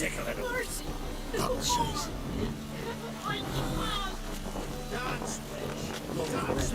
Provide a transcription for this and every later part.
sick of it all. Nonsense. Dance, bitch. Dance.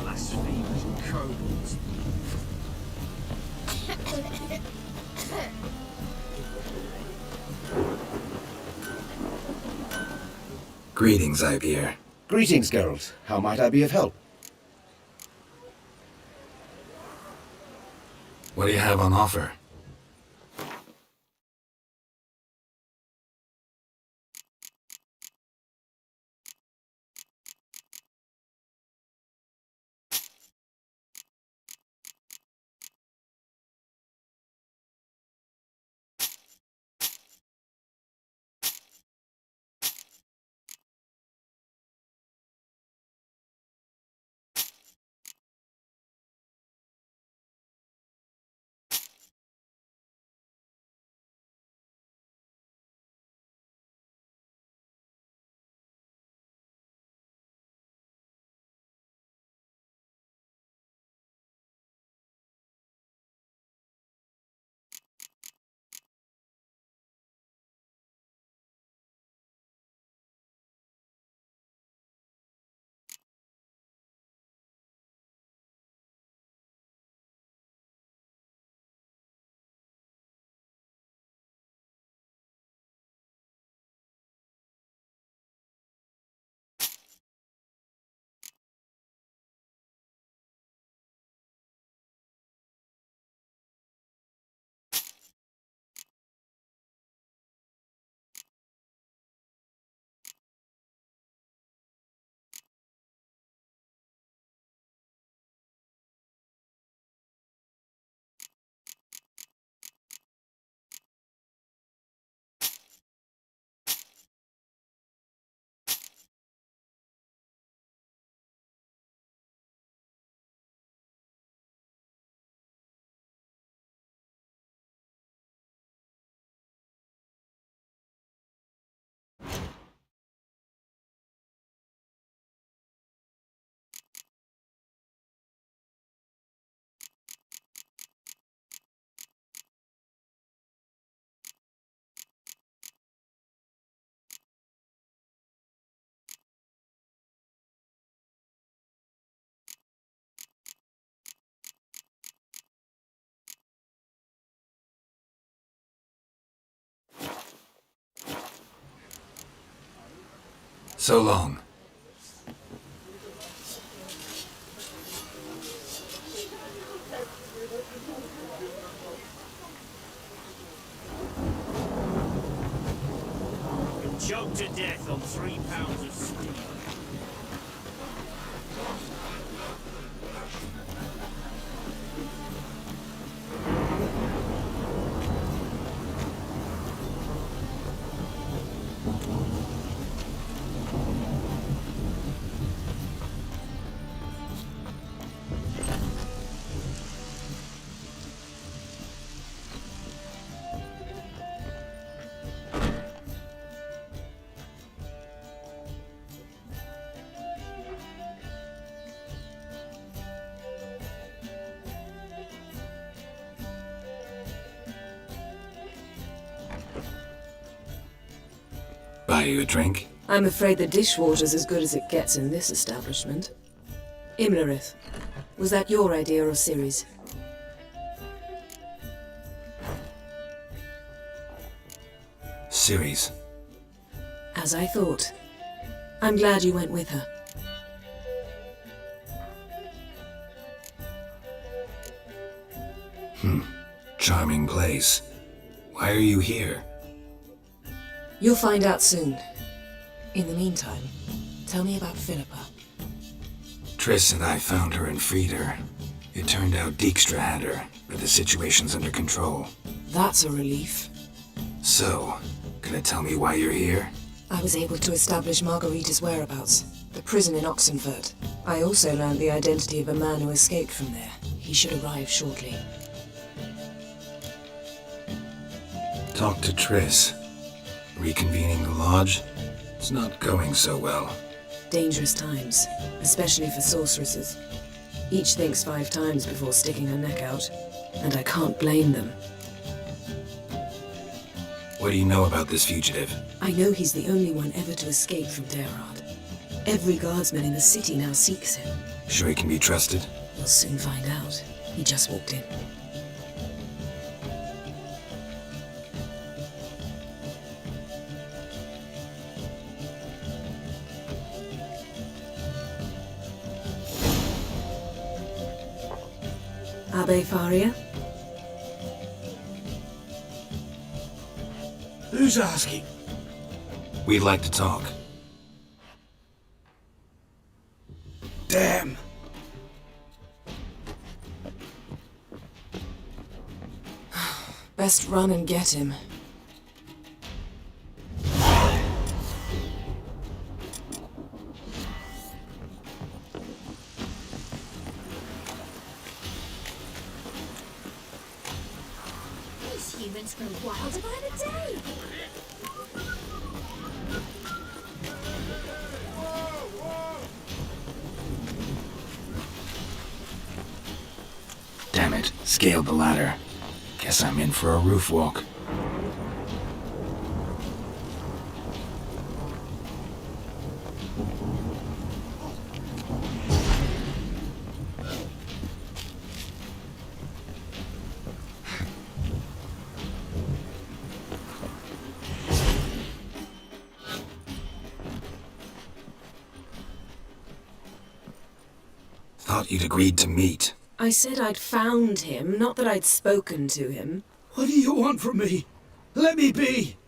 Blasphemers and kobolds. Greetings, Ibeer. Greetings, girls. How might I be of help? What do you have on offer? So long. Choked to death on 3 pounds of steel. Buy you a drink? I'm afraid the dishwater's as good as it gets in this establishment. Imlerith, was that your idea or Ciri's? Ciri's. As I thought. I'm glad you went with her. Charming place. Why are you here? You'll find out soon. In the meantime, tell me about Philippa. Triss and I found her and freed her. It turned out Dijkstra had her, but the situation's under control. That's a relief. So, gonna tell me why you're here? I was able to establish Margarita's whereabouts, the prison in Oxenfurt. I also learned the identity of a man who escaped from there. He should arrive shortly. Talk to Triss. Reconvening the lodge? It's not going so well. Dangerous times, especially for sorceresses. Each thinks 5 times before sticking her neck out, and I can't blame them. What do you know about this fugitive? I know he's the only one ever to escape from Derard. Every guardsman in the city now seeks him. Sure he can be trusted? We'll soon find out. He just walked in. Abbe Faria? Who's asking? We'd like to talk. Damn. Best run and get him. These humans grow wilder by the day. Damn it, scaled the ladder. Guess I'm in for a roof walk. Thought you'd agreed to meet. I said I'd found him, not that I'd spoken to him. What do you want from me? Let me be.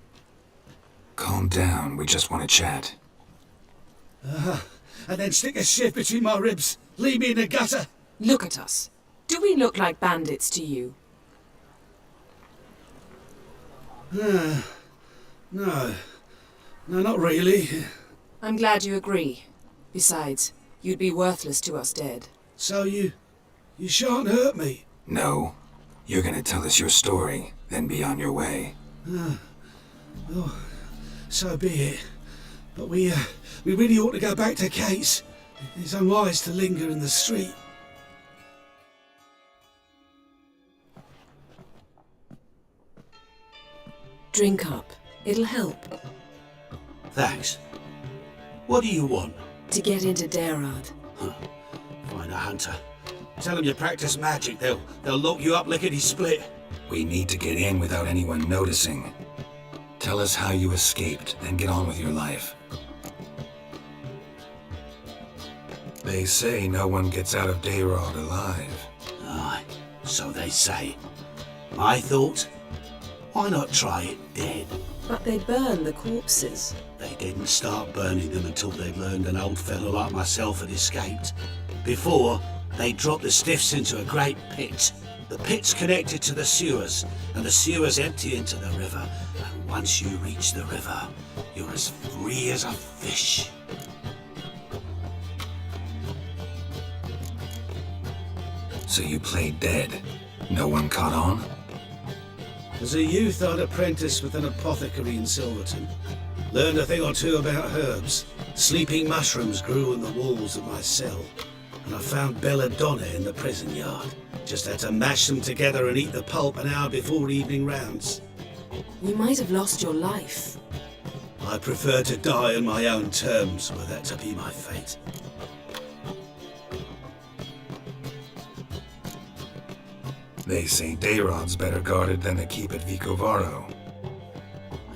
Calm down, we just want to chat. And then stick a shiv between my ribs. Leave me in the gutter. Look at us. Do we look like bandits to you? No. No, not really. I'm glad you agree. Besides, you'd be worthless to us dead. So you shan't hurt me. No. You're gonna tell us your story, then be on your way. Oh, so be it. But we really ought to go back to Kate's. It's unwise to linger in the street. Drink up. It'll help. Thanks. What do you want? To get into Derard. Find a hunter. Tell them you practice magic. They'll lock you up lickety-split. We need to get in without anyone noticing. Tell us how you escaped, then get on with your life. They say no one gets out of Derard alive. Aye, so they say. My thought? Why not try it dead? But they'd burn the corpses. They didn't start burning them until they'd learned an old fellow like myself had escaped. Before, they dropped the stiffs into a great pit. The pit's connected to the sewers, and the sewers empty into the river. And once you reach the river, you're as free as a fish. So you played dead. No one caught on? As a youth, I'd apprenticed with an apothecary in Silverton. Learned a thing or two about herbs. Sleeping mushrooms grew on the walls of my cell. And I found belladonna in the prison yard. Just had to mash them together and eat the pulp an hour before evening rounds. You might have lost your life. I prefer to die on my own terms, were that to be my fate. They say Dayrod's better guarded than the keep at Vicovaro.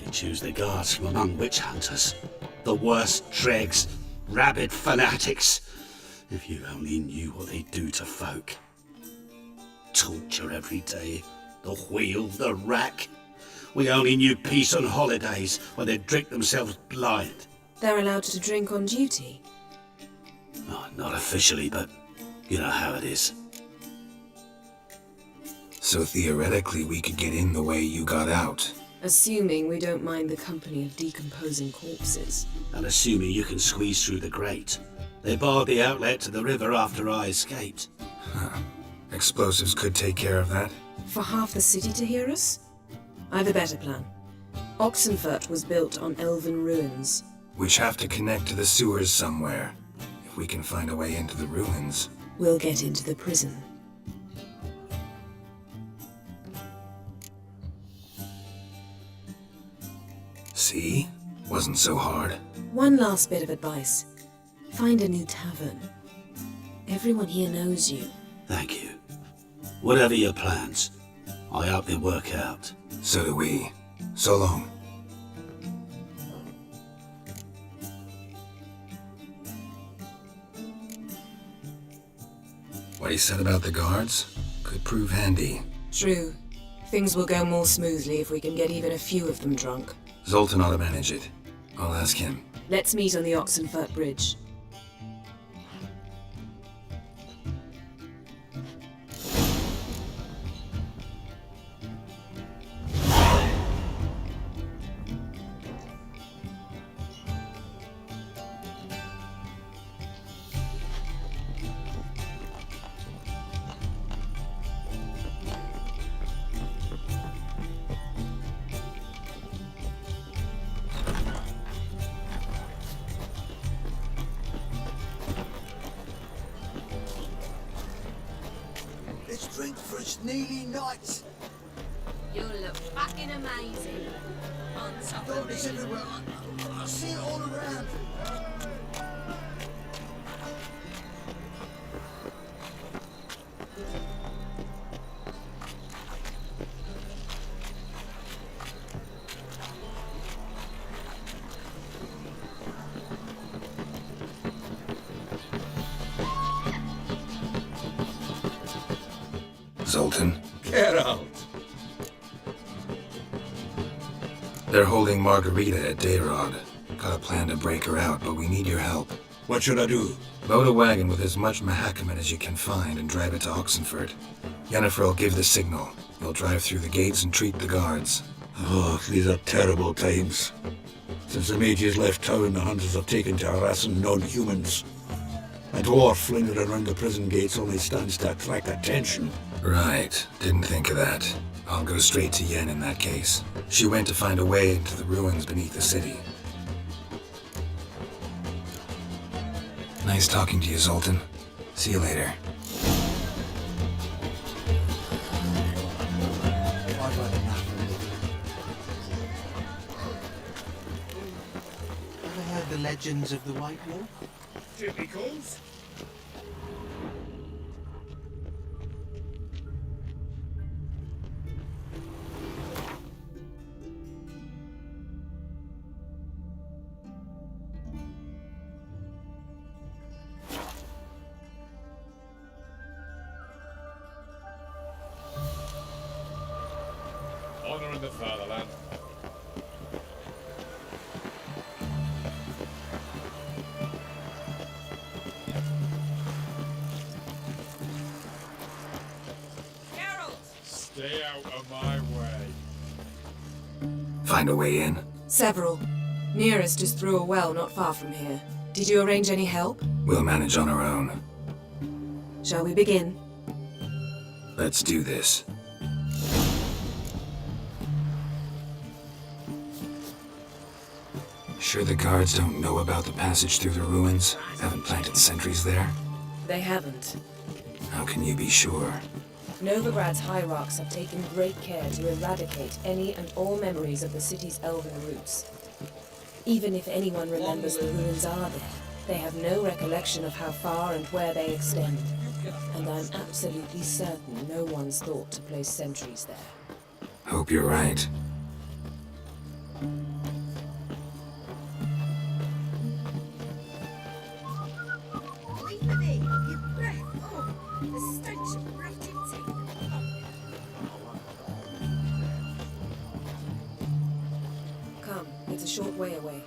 They choose the guards from among witch hunters. The worst dregs, rabid fanatics. If you only knew what they do to folk. Torture every day, the wheel, the rack. We only knew peace on holidays when they'd drink themselves blind. They're allowed to drink on duty. Oh, not officially, but you know how it is. So theoretically, we could get in the way you got out. Assuming we don't mind the company of decomposing corpses. And assuming you can squeeze through the grate. They barred the outlet to the river after I escaped. Explosives could take care of that. For half the city to hear us? I've a better plan. Oxenfurt was built on elven ruins. Which have to connect to the sewers somewhere. If we can find a way into the ruins. We'll get into the prison. See? Wasn't so hard. One last bit of advice. Find a new tavern. Everyone here knows you. Thank you. Whatever your plans, I hope they work out. So do we. So long. What he said about the guards could prove handy. True. Things will go more smoothly if we can get even a few of them drunk. Zoltan ought to manage it. I'll ask him. Let's meet on the Oxenfurt Bridge. Let's drink for its nearly night. You look fucking amazing. On top of It's me. everywhere. I see it all around. Zoltan. Get out. They're holding Margarita at Dayrod. Got a plan to break her out, but we need your help. What should I do? Load a wagon with as much Mahakaman as you can find and drive it to Oxenfurt. Yennefer will give the signal. You'll drive through the gates and treat the guards. Oh, these are terrible times. Since the mages left town, the hunters have taken to harassing non-humans. A dwarf lingering around the prison gates only stands to attract attention. Right. Didn't think of that. I'll go straight to Yen in that case. She went to find a way into the ruins beneath the city. Nice talking to you, Zoltan. See you later. Ever heard the legends of the White Wolf? Typicals? Honor in the fatherland. Stay out of my way. Find a way in. Several. Nearest is through a well not far from here. Did you arrange any help? We'll manage on our own. Shall we begin? Let's do this. Sure the guards don't know about the passage through the ruins? Haven't planted sentries there? They haven't. How can you be sure? Novigrad's hierarchs have taken great care to eradicate any and all memories of the city's elven roots. Even if anyone remembers the ruins are there, they have no recollection of how far and where they extend. And I'm absolutely certain no one's thought to place sentries there. Hope you're right. Wait for me. Your breath. Oh, the stench of rotting teeth. Come, it's a short way away.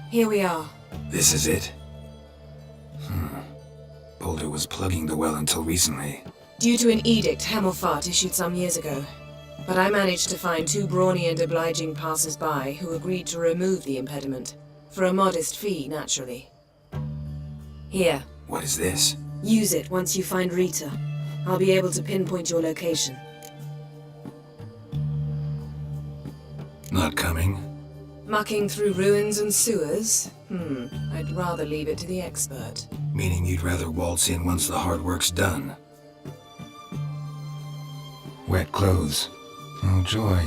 Here we are. This is it? Boulder was plugging the well until recently. Due to an edict Hemelfart issued some years ago. But I managed to find 2 brawny and obliging passers-by who agreed to remove the impediment. For a modest fee, naturally. Here. What is this? Use it once you find Rita. I'll be able to pinpoint your location. Not coming? Mucking through ruins and sewers? I'd rather leave it to the expert. Meaning you'd rather waltz in once the hard work's done. Wet clothes. Oh, joy.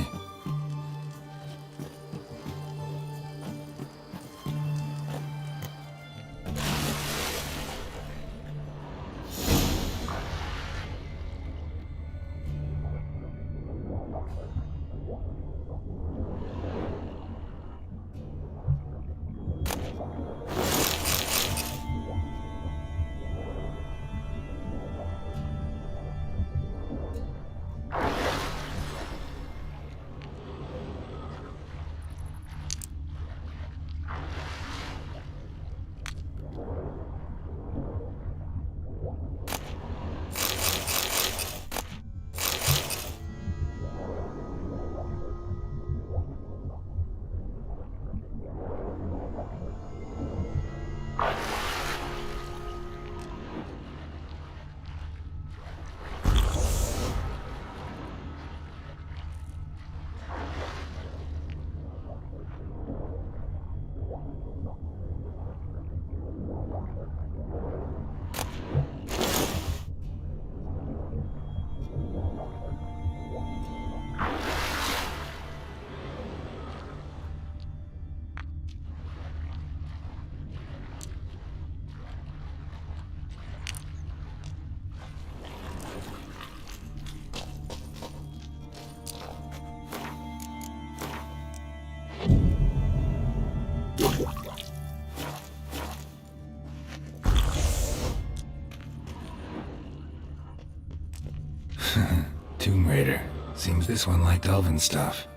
Tomb Raider. Seems this one liked elven stuff.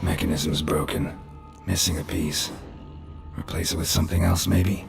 Mechanism's broken. Missing a piece. Replace it with something else, maybe?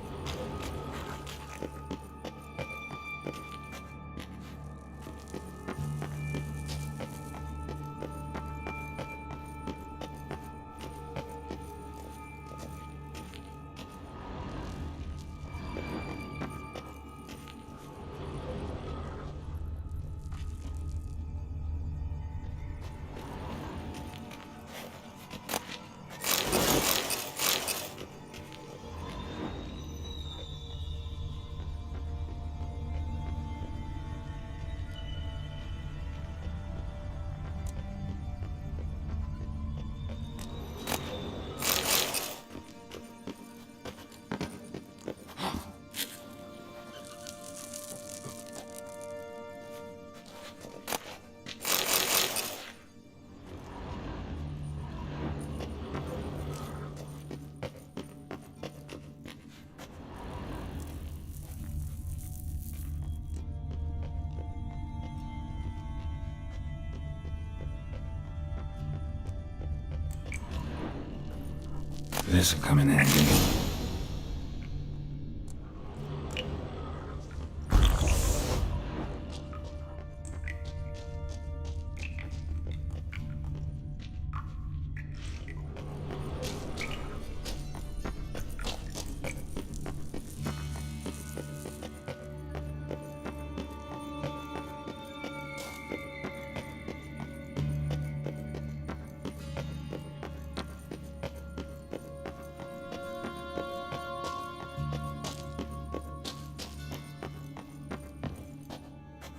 This'll come in handy.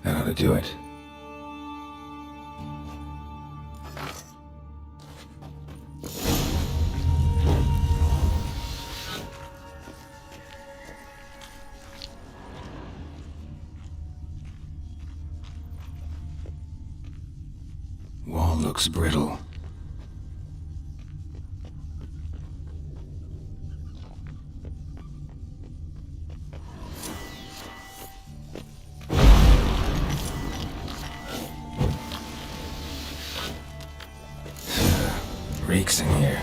That ought to do it. looks brittle. Reeks in here.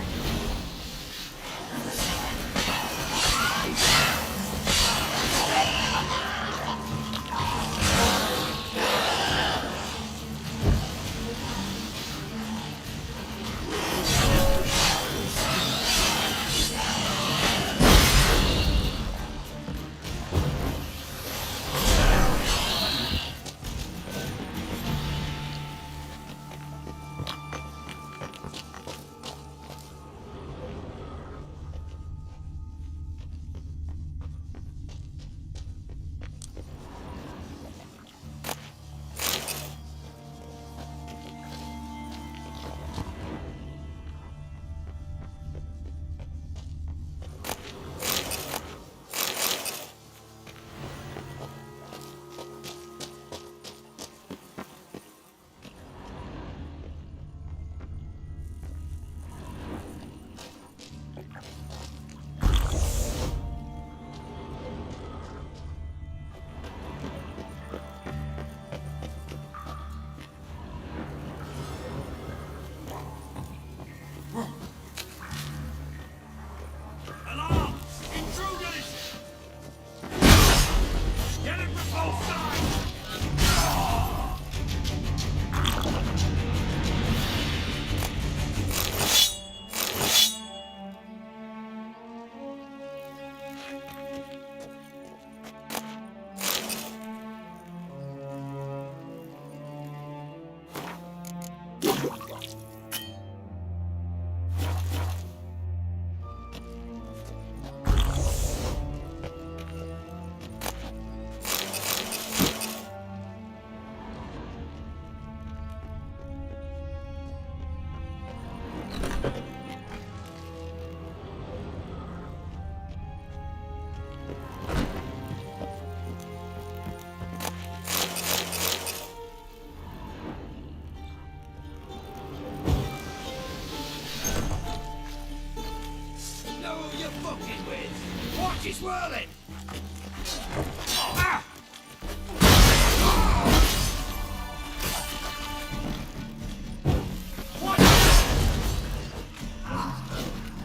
She's whirling!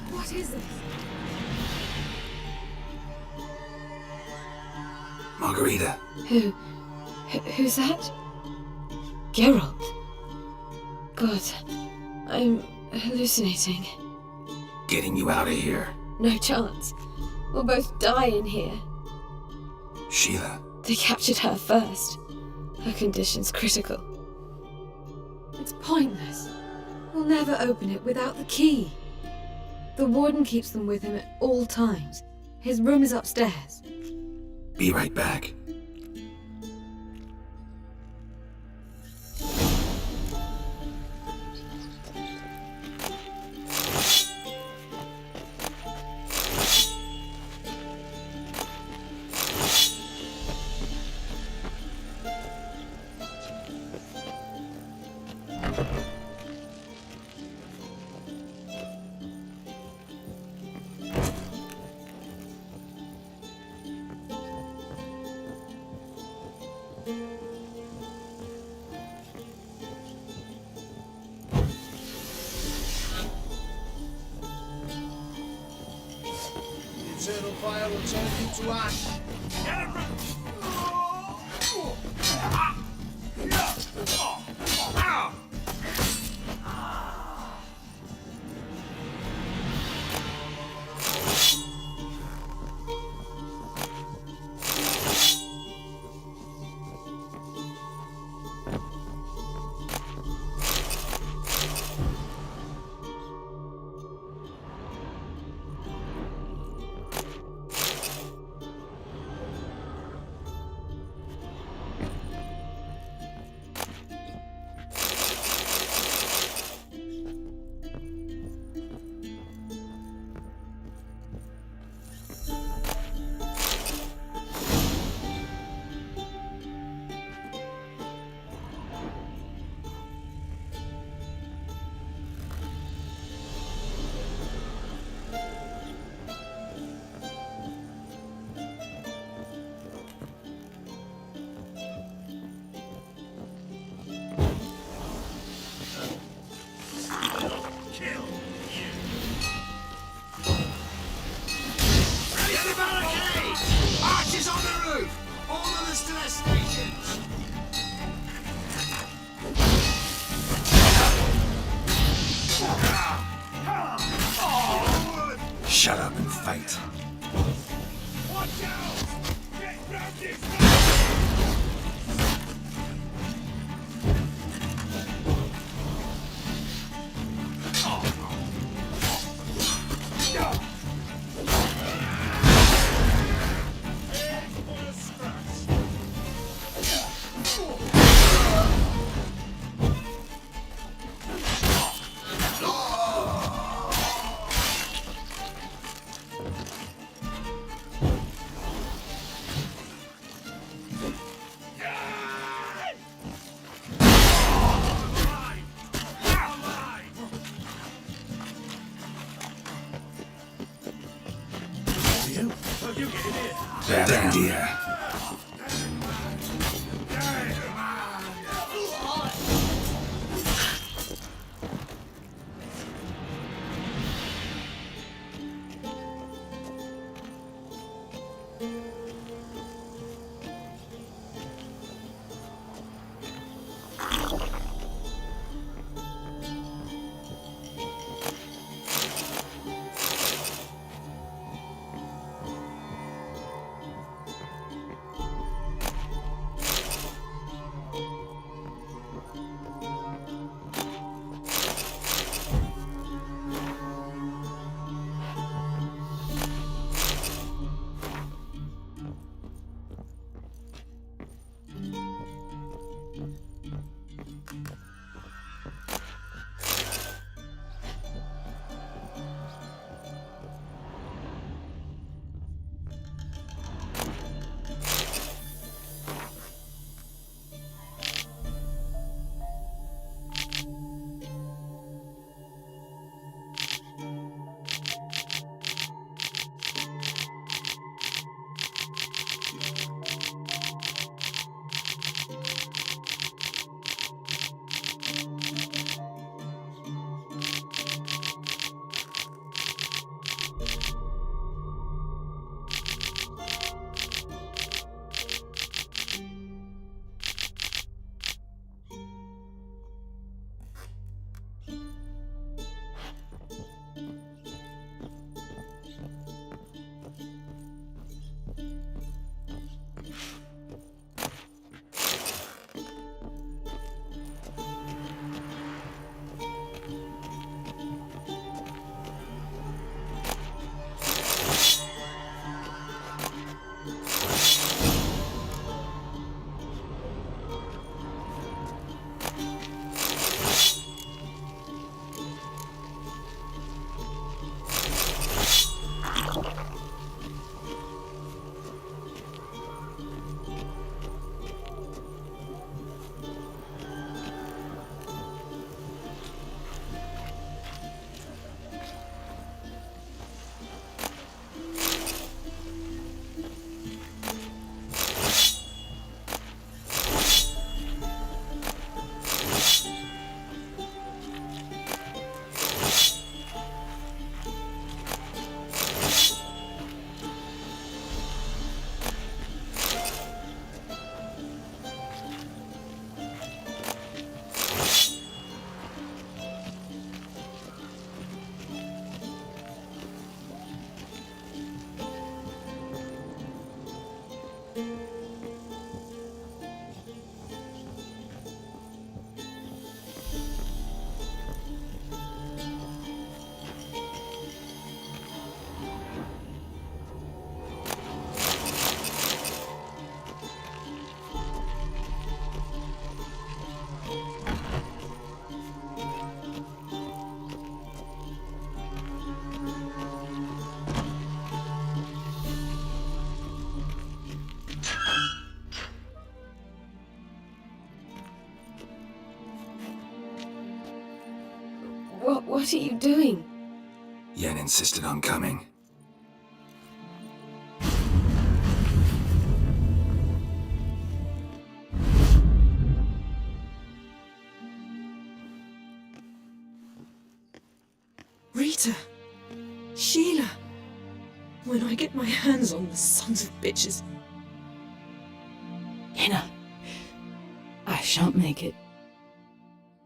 What is this? Margarita. Who's that? Geralt. God, I'm hallucinating. Getting you out of here. No chance. We'll both die in here. Sheila. They captured her first. Her condition's critical. It's pointless. We'll never open it without the key. The warden keeps them with him at all times. His room is upstairs. Be right back. Eternal fire will turn you to ash. fight. Watch out! Get round this! Bad idea. What are you doing? Yen insisted on coming. Rita! Sheila! When I get my hands on the sons of bitches. Yenna, I shan't make it.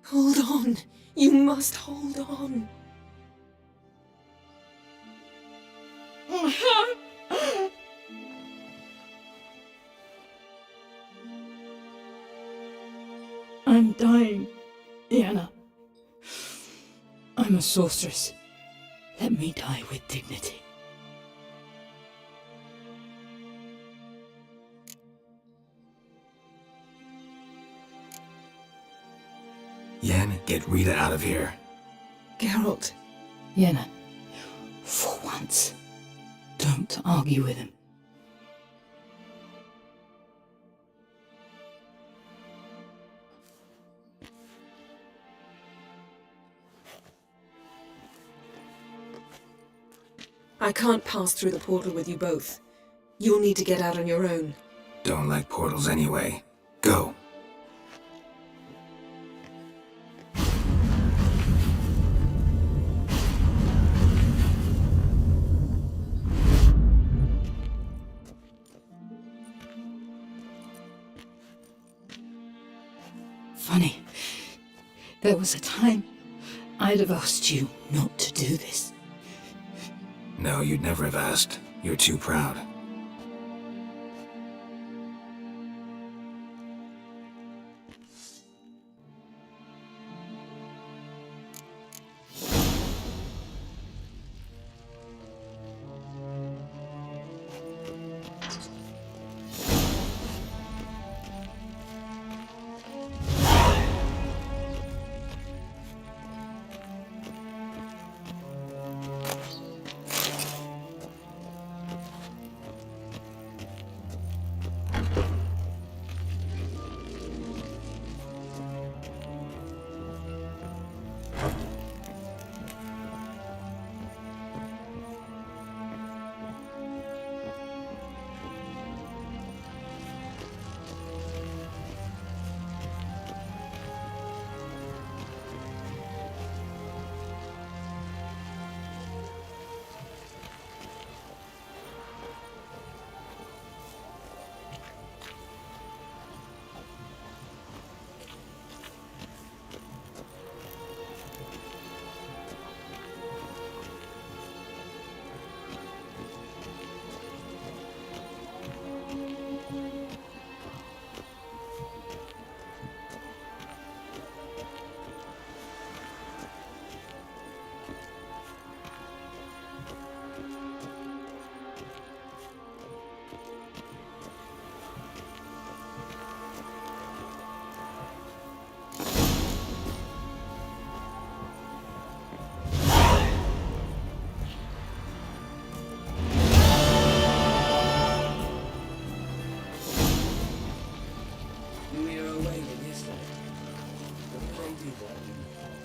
Hold on! You must hold on! I'm dying, Yana. I'm a sorceress. Let me die with dignity. Yen, get Rita out of here. Geralt, Yana, for once, don't argue with him. I can't pass through the portal with you both. You'll need to get out on your own. Don't like portals anyway. Go. Funny. There was a time I'd have asked you not to do this. No, you'd never have asked. You're too proud.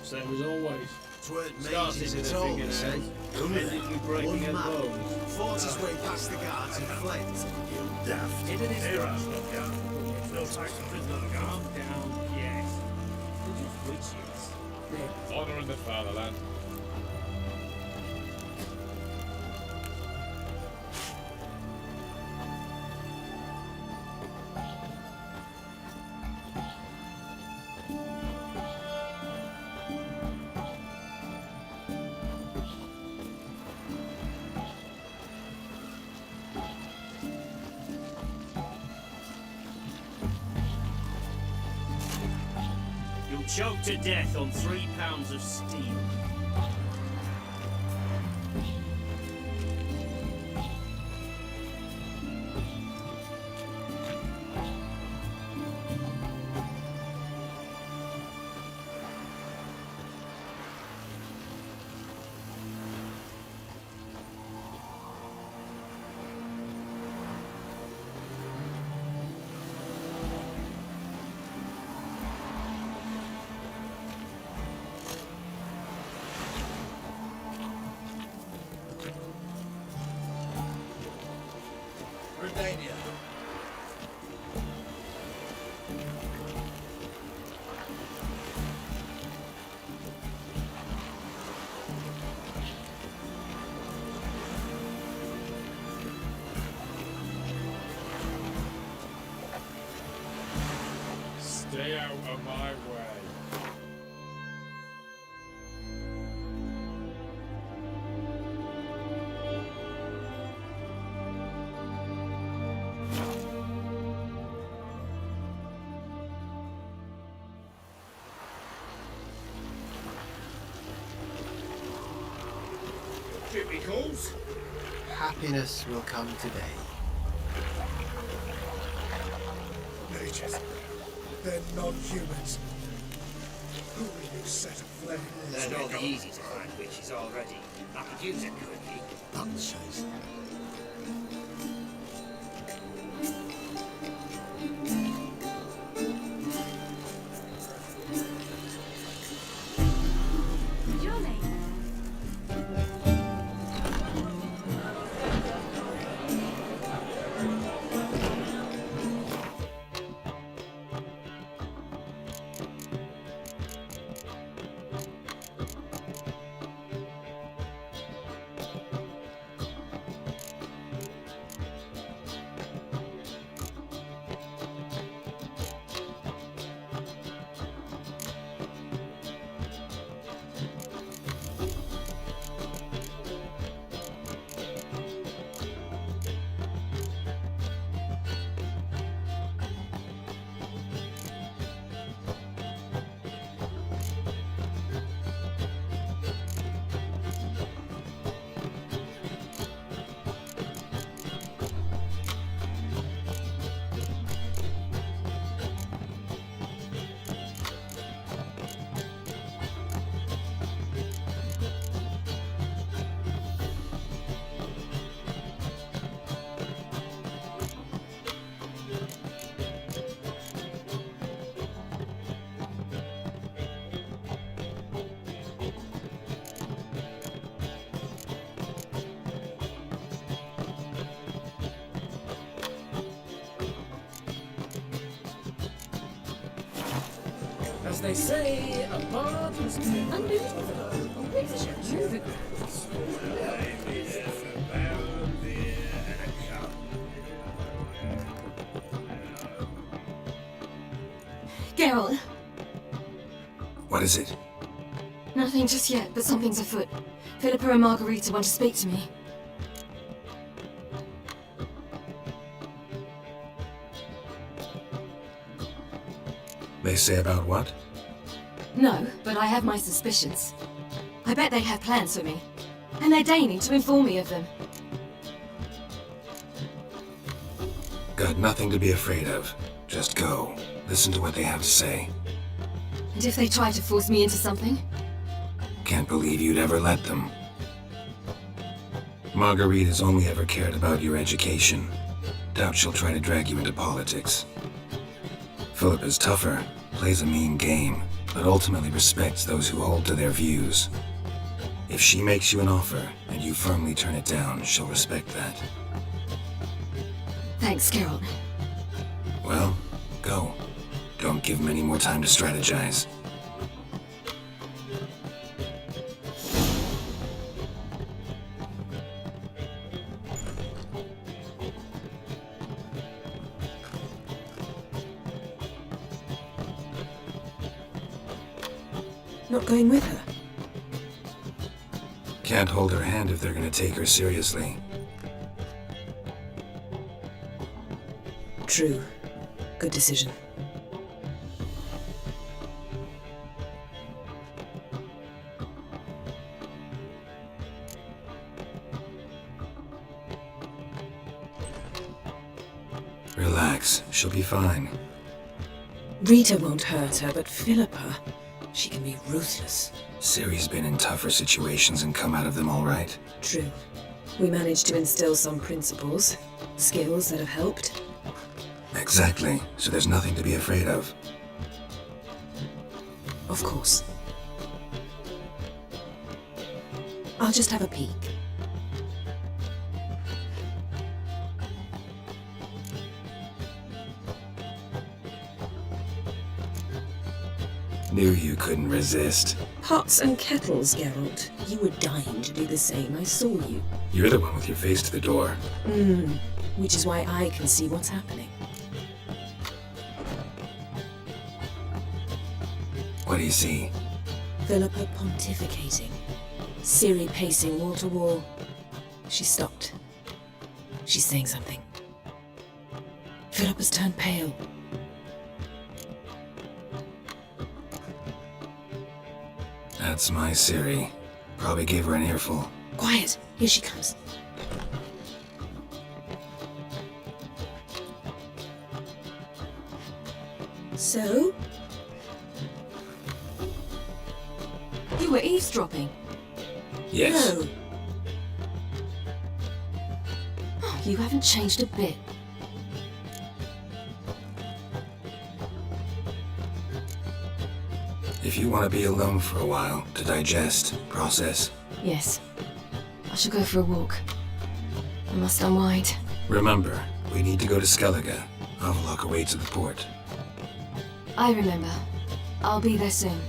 Same as always. Twerk Started mages with at a all, figurehead, say. ended with breaking a One man bone. fought his way past the guards and fled. You daft. Into this no time for prisoner calm down, yes. Witches. Honor in the fatherland. You'll choke to death on 3 pounds of steel. Redania. Stay out of my way. please. Happiness will come today. Mages. They're non-humans. Who will you set aflame? They're not easy to find witches already. I could use a quickie. Bunches. Johnny. As they say, a part was unusual. A witch moving. Geralt, What is it? nothing just yet, but something's afoot. Philippa and Margarita want to speak to me. They say about what? No, but I have my suspicions. I bet they have plans for me, and they're deigning to inform me of them. Got nothing to be afraid of. Just go. Listen to what they have to say. And if they try to force me into something? Can't believe you'd ever let them. Marguerite has only ever cared about your education. Doubt she'll try to drag you into politics. Philip is tougher, plays a mean game, but ultimately respects those who hold to their views. If she makes you an offer, and you firmly turn it down, she'll respect that. Thanks, Geralt. Well, go. Don't give them any more time to strategize. Not going with her? Can't hold her hand if they're gonna take her seriously. True. Good decision. Relax, she'll be fine. Rita won't hurt her, but Philippa, she can be ruthless. Ciri's been in tougher situations and come out of them all right. True. We managed to instill some principles, skills that have helped. Exactly, so there's nothing to be afraid of. Of course. I'll just have a peek. Knew you couldn't resist. Pots and kettles, Geralt. You were dying to do the same. I saw you. You're the one with your face to the door. Which is why I can see what's happening. What do you see? Philippa pontificating. Ciri pacing wall to wall. She stopped. She's saying something. Philippa's turned pale. That's my Ciri. Probably gave her an earful. Quiet. Here she comes. So? You were eavesdropping. Yes. No. Oh, you haven't changed a bit. If you want to be alone for a while, to digest, process, Yes. I shall go for a walk. I must unwind. remember, we need to go to Skellige. Avlok awaits at the port. I remember. I'll be there soon.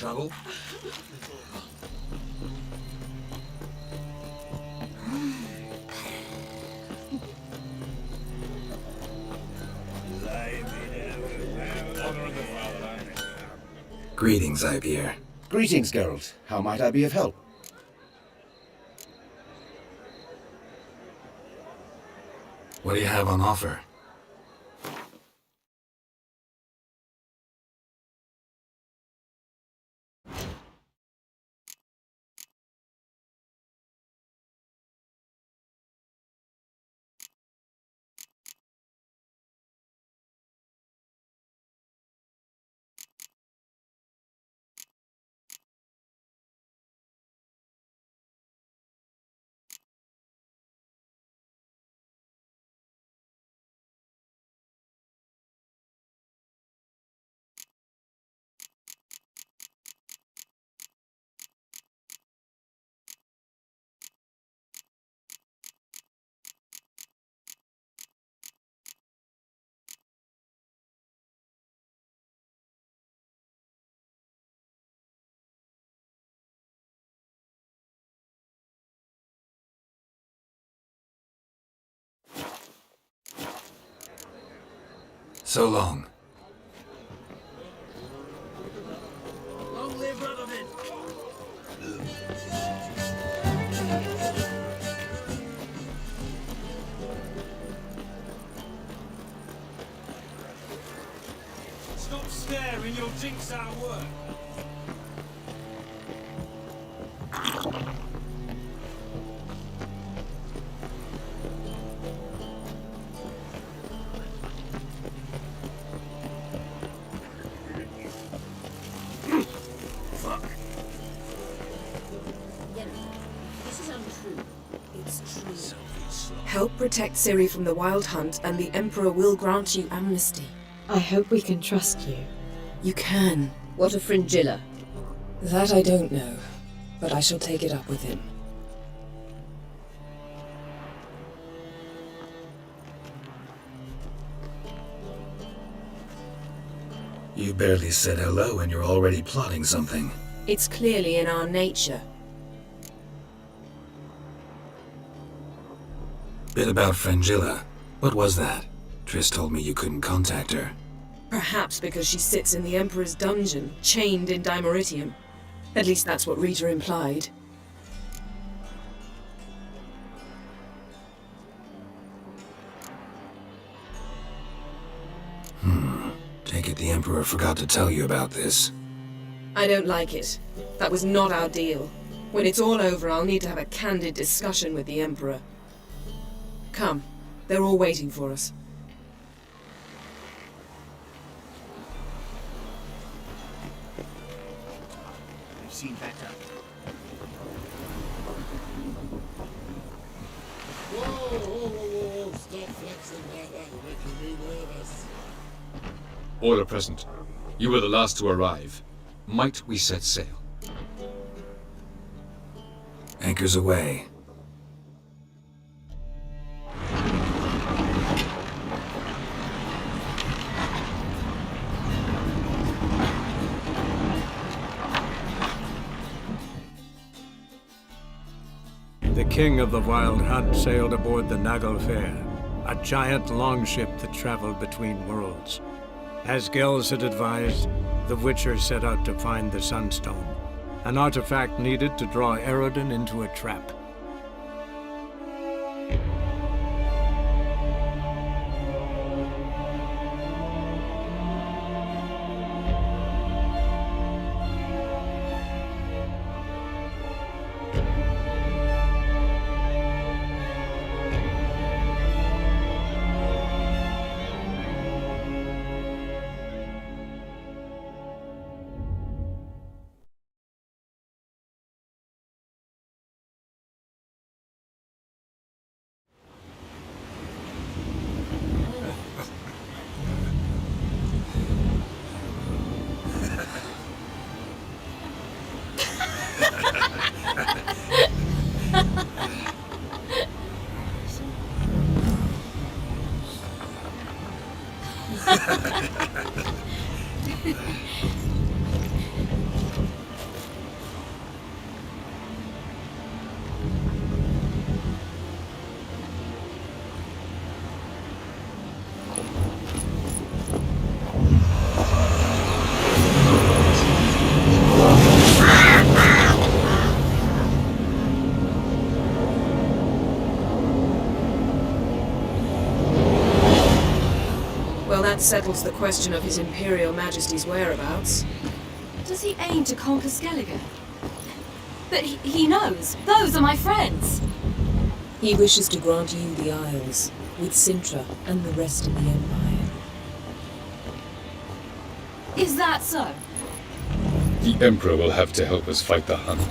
Trouble? Greetings, Ivier. Greetings, girls. How might I be of help? What do you have on offer? So long. Long live Radovid! Stop staring, you'll jinx our work. This is untrue. It's true. Help protect Ciri from the Wild Hunt, and the Emperor will grant you amnesty. I hope we can trust you. You can. What of Fringilla? That I don't know, but I shall take it up with him. You barely said hello and you're already plotting something. It's clearly in our nature. Bit about Fringilla. What was that? Triss told me you couldn't contact her. Perhaps because she sits in the Emperor's dungeon, chained in Dimeritium. At least that's what Rita implied. Take it the Emperor forgot to tell you about this. I don't like it. That was not our deal. When it's all over, I'll need to have a candid discussion with the Emperor. Come. They're all waiting for us. We've seen better. Whoa, stop flexing like that, you're making me nervous. Order present. You were the last to arrive. Might we set sail? Anchors away. The king of the Wild Hunt sailed aboard the Naglfair, a giant longship that traveled between worlds. As Gels had advised, the Witcher set out to find the Sunstone, an artifact needed to draw Eredin into a trap. Well, that settles the question of His Imperial Majesty's whereabouts. Does he aim to conquer Skellige? But he knows. Those are my friends. He wishes to grant you the Isles, with Sintra and the rest of the Empire. Is that so? The Emperor will have to help us fight the Hunt.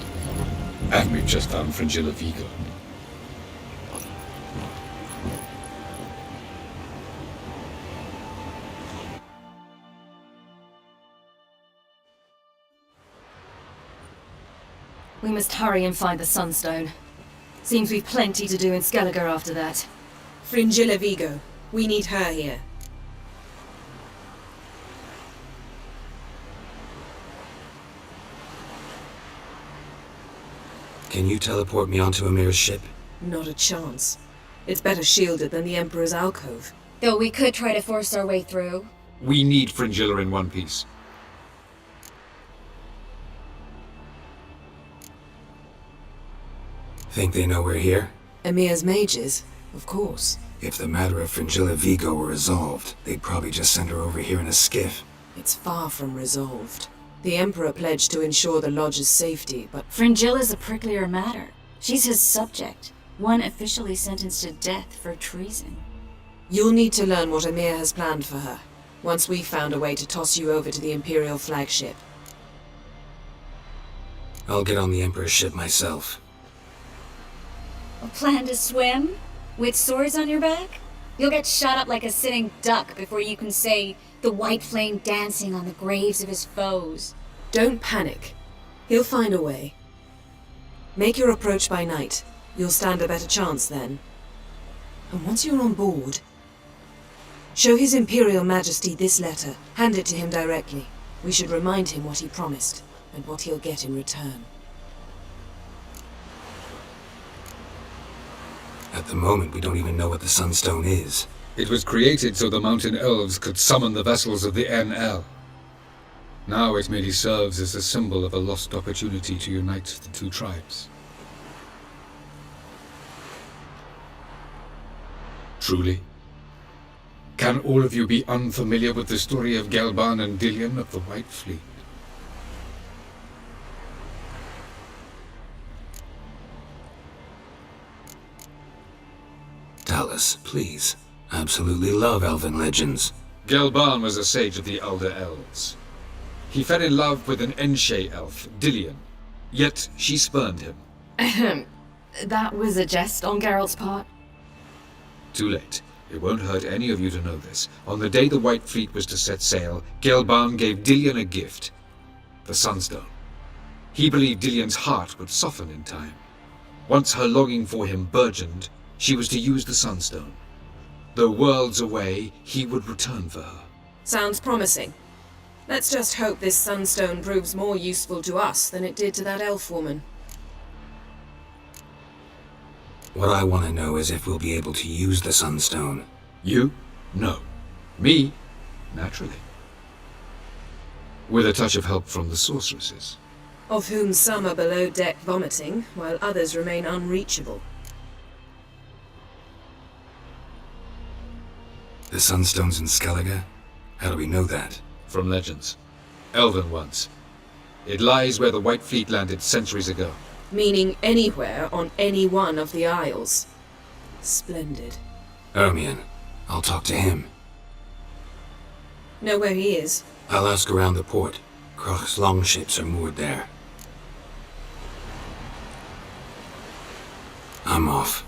And we've just found Fringilla Vigo. We must hurry and find the Sunstone. Seems we've plenty to do in Skellige after that. Fringilla Vigo. We need her here. Can you teleport me onto Amir's ship? Not a chance. It's better shielded than the Emperor's alcove. Though we could try to force our way through. We need Fringilla in one piece. Think they know we're here? Emir's mages, of course. If the matter of Fringilla Vigo were resolved, they'd probably just send her over here in a skiff. It's far from resolved. The Emperor pledged to ensure the Lodge's safety, but Fringilla's a pricklier matter. She's his subject, one officially sentenced to death for treason. You'll need to learn what Emir has planned for her, once we've found a way to toss you over to the Imperial flagship. I'll get on the Emperor's ship myself. A plan to swim? With swords on your back? You'll get shot up like a sitting duck before you can say the white flame dancing on the graves of his foes. Don't panic. He'll find a way. Make your approach by night. You'll stand a better chance then. And once you're on board, show His Imperial Majesty this letter. Hand it to him directly. We should remind him what he promised, and what he'll get in return. At the moment, we don't even know what the Sunstone is. It was created so the mountain elves could summon the vessels of the NL. Now it merely serves as a symbol of a lost opportunity to unite the two tribes. Truly? Can all of you be unfamiliar with the story of Gelban and Dillion of the White Fleet? Tell us. us, please. Absolutely love elven legends. Gelban was a sage of the Elder Elves. He fell in love with an Enshe elf, Dillion, yet she spurned him. Ahem. That was a jest on Geralt's part? Too late. It won't hurt any of you to know this. On the day the White Fleet was to set sail, Gelban gave Dillion a gift. The Sunstone. He believed Dillion's heart would soften in time. Once her longing for him burgeoned, she was to use the Sunstone. Though worlds away, he would return for her. Sounds promising. Let's just hope this sunstone proves more useful to us than it did to that elf woman. What I want to know is if we'll be able to use the Sunstone. You? No. Me? Naturally. With a touch of help from the sorceresses. Of whom some are below deck vomiting, while others remain unreachable. The Sunstone's in Skellige? How do we know that? From legends. Elven ones. It lies where the White Fleet landed centuries ago. Meaning anywhere on any one of the Isles. Splendid. Ermion. I'll talk to him. Know where he is? I'll ask around the port. Kroch's longships are moored there. I'm off.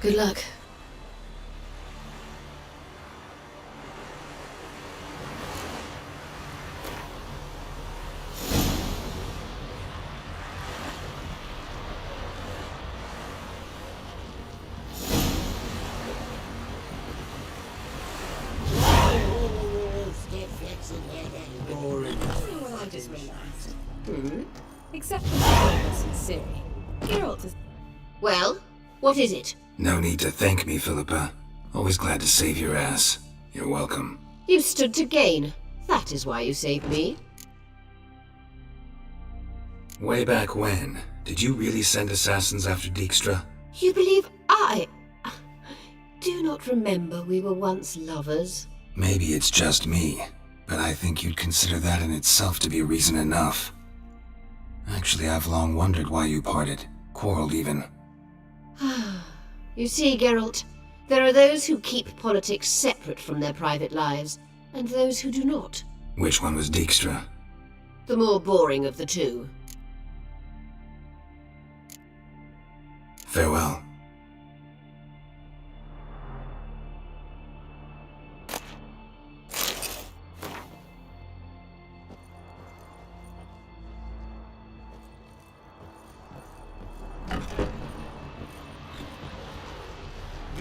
Good luck. Well, I just relaxed. Except for the sincere. Geralt is... Well, what is it? No need to thank me, Philippa. Always glad to save your ass. You're welcome. You stood to gain. That is why you saved me. Way back when, did you really send assassins after Dijkstra? You believe I... do not remember we were once lovers. Maybe it's just me, but I think you'd consider that in itself to be reason enough. Actually, I've long wondered why you parted. Quarreled even. You see, Geralt, there are those who keep politics separate from their private lives, and those who do not. Which one was Dijkstra? The more boring of the two. Farewell.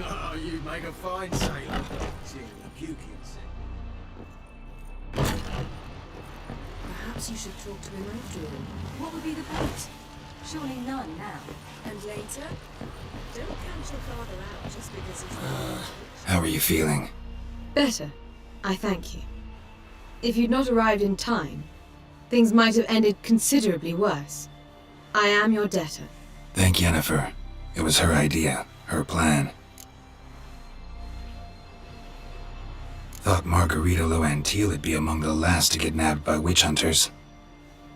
Oh, you make a fine sailor. Seeing the pukins. Perhaps you should talk to him after all. What would be the point? Surely none now. And later? Don't count your father out just because he's How are you feeling? Better. I thank you. If you'd not arrived in time, things might have ended considerably worse. I am your debtor. Thank Yennefer. It was her idea, her plan. Thought Margarita Loantile would be among the last to get nabbed by witch hunters.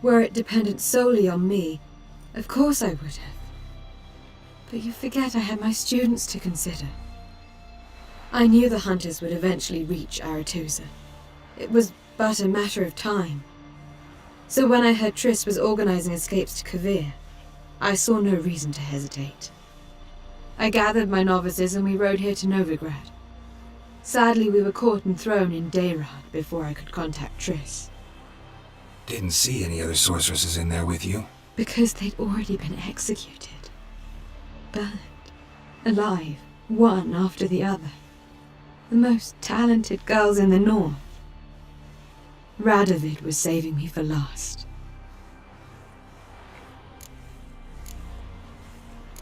Were it dependent solely on me, of course I would have. But you forget I had my students to consider. I knew the hunters would eventually reach Aretusa. It was but a matter of time. So when I heard Triss was organizing escapes to Kavir, I saw no reason to hesitate. I gathered my novices and we rode here to Novigrad. Sadly, we were caught and thrown in Dayrad before I could contact Triss. Didn't see any other sorceresses in there with you? Because they'd already been executed. Burned. Alive. One after the other. The most talented girls in the north. Radovid was saving me for last.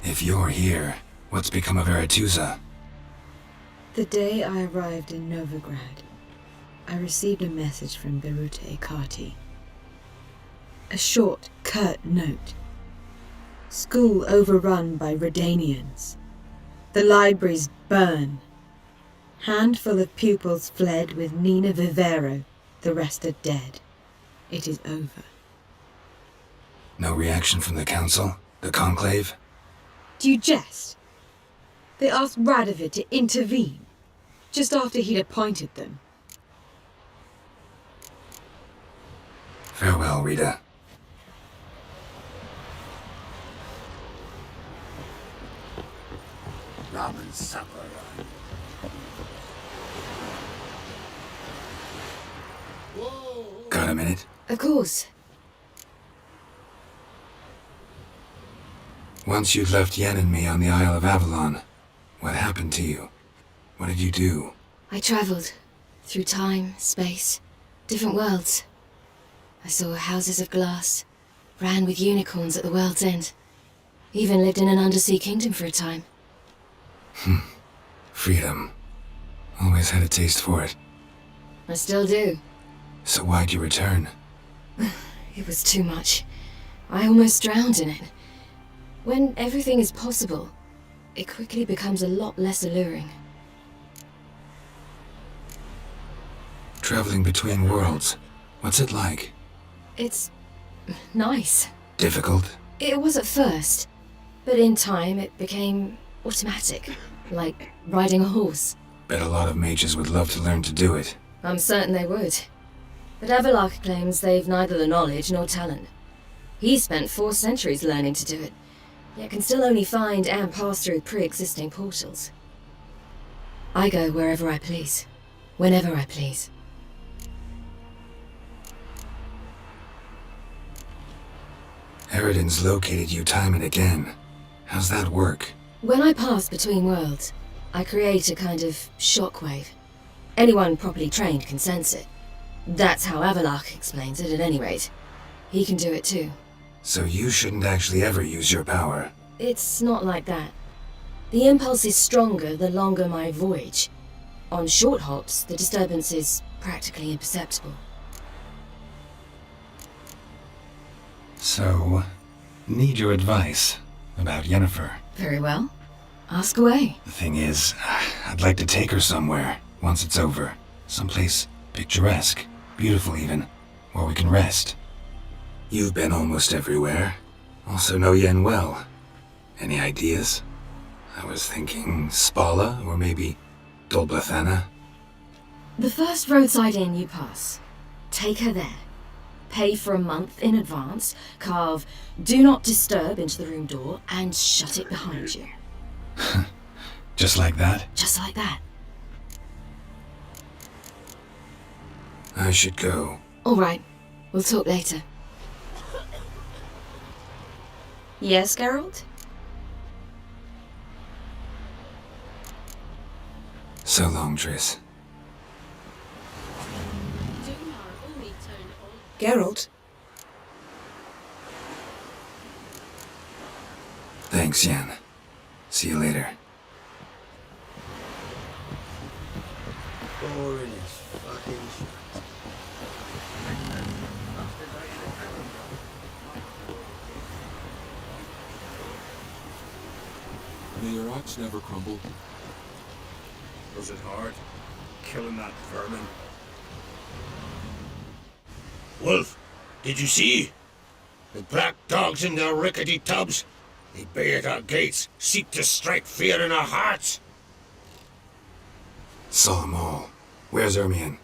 If you're here, what's become of Aretusa? The day I arrived in Novigrad, I received a message from Birute Kati. A short, curt note. School overrun by Redanians. The libraries burn. Handful of pupils fled with Nina Vivero. The rest are dead. It is over. No reaction from the council? The conclave? Do you jest? They asked Radovid to intervene, just after he'd appointed them. Farewell, Rita. Ramen supper. Got a minute? Of course. Once you'd left Yen and me on the Isle of Avalon, what happened to you? What did you do? I travelled through time, space, different worlds. I saw houses of glass, ran with unicorns at the world's end. Even lived in an undersea kingdom for a time. Freedom. Always had a taste for it. I still do. So why'd you return? It was too much. I almost drowned in it. When everything is possible, it quickly becomes a lot less alluring. Traveling between worlds. What's it like? It's nice. Difficult? It was at first, but in time it became automatic, like riding a horse. Bet a lot of mages would love to learn to do it. I'm certain they would. But Avalok claims they've neither the knowledge nor talent. He spent 4 centuries learning to do it, yet can still only find and pass through pre-existing portals. I go wherever I please, whenever I please. Eridan's located you time and again. How's that work? When I pass between worlds, I create a kind of shockwave. Anyone properly trained can sense it. That's how Avalok explains it at any rate. He can do it too. So you shouldn't actually ever use your power. It's not like that. The impulse is stronger the longer my voyage. On short hops, the disturbance is practically imperceptible. So, need your advice about Yennefer. Very well. Ask away. The thing is, I'd like to take her somewhere, once it's over. Someplace picturesque, beautiful even, where we can rest. You've been almost everywhere. Also know Yen well. Any ideas? I was thinking Spala, or maybe Dolblathana. The first roadside inn you pass. Take her there. Pay for a month in advance, carve "Do Not Disturb" into the room door, and shut it behind you. Just like that? Just like that. I should go. All right. We'll talk later. Yes, Geralt? So long, Triss. Geralt? Thanks, Yen. See you later. Boring as fucking shit. May your axe never crumble. Was it hard? Killing that vermin? Wolf, did you see? The black dogs in their rickety tubs. They bay at our gates, seek to strike fear in our hearts. Saw 'em all. Where's Ermion?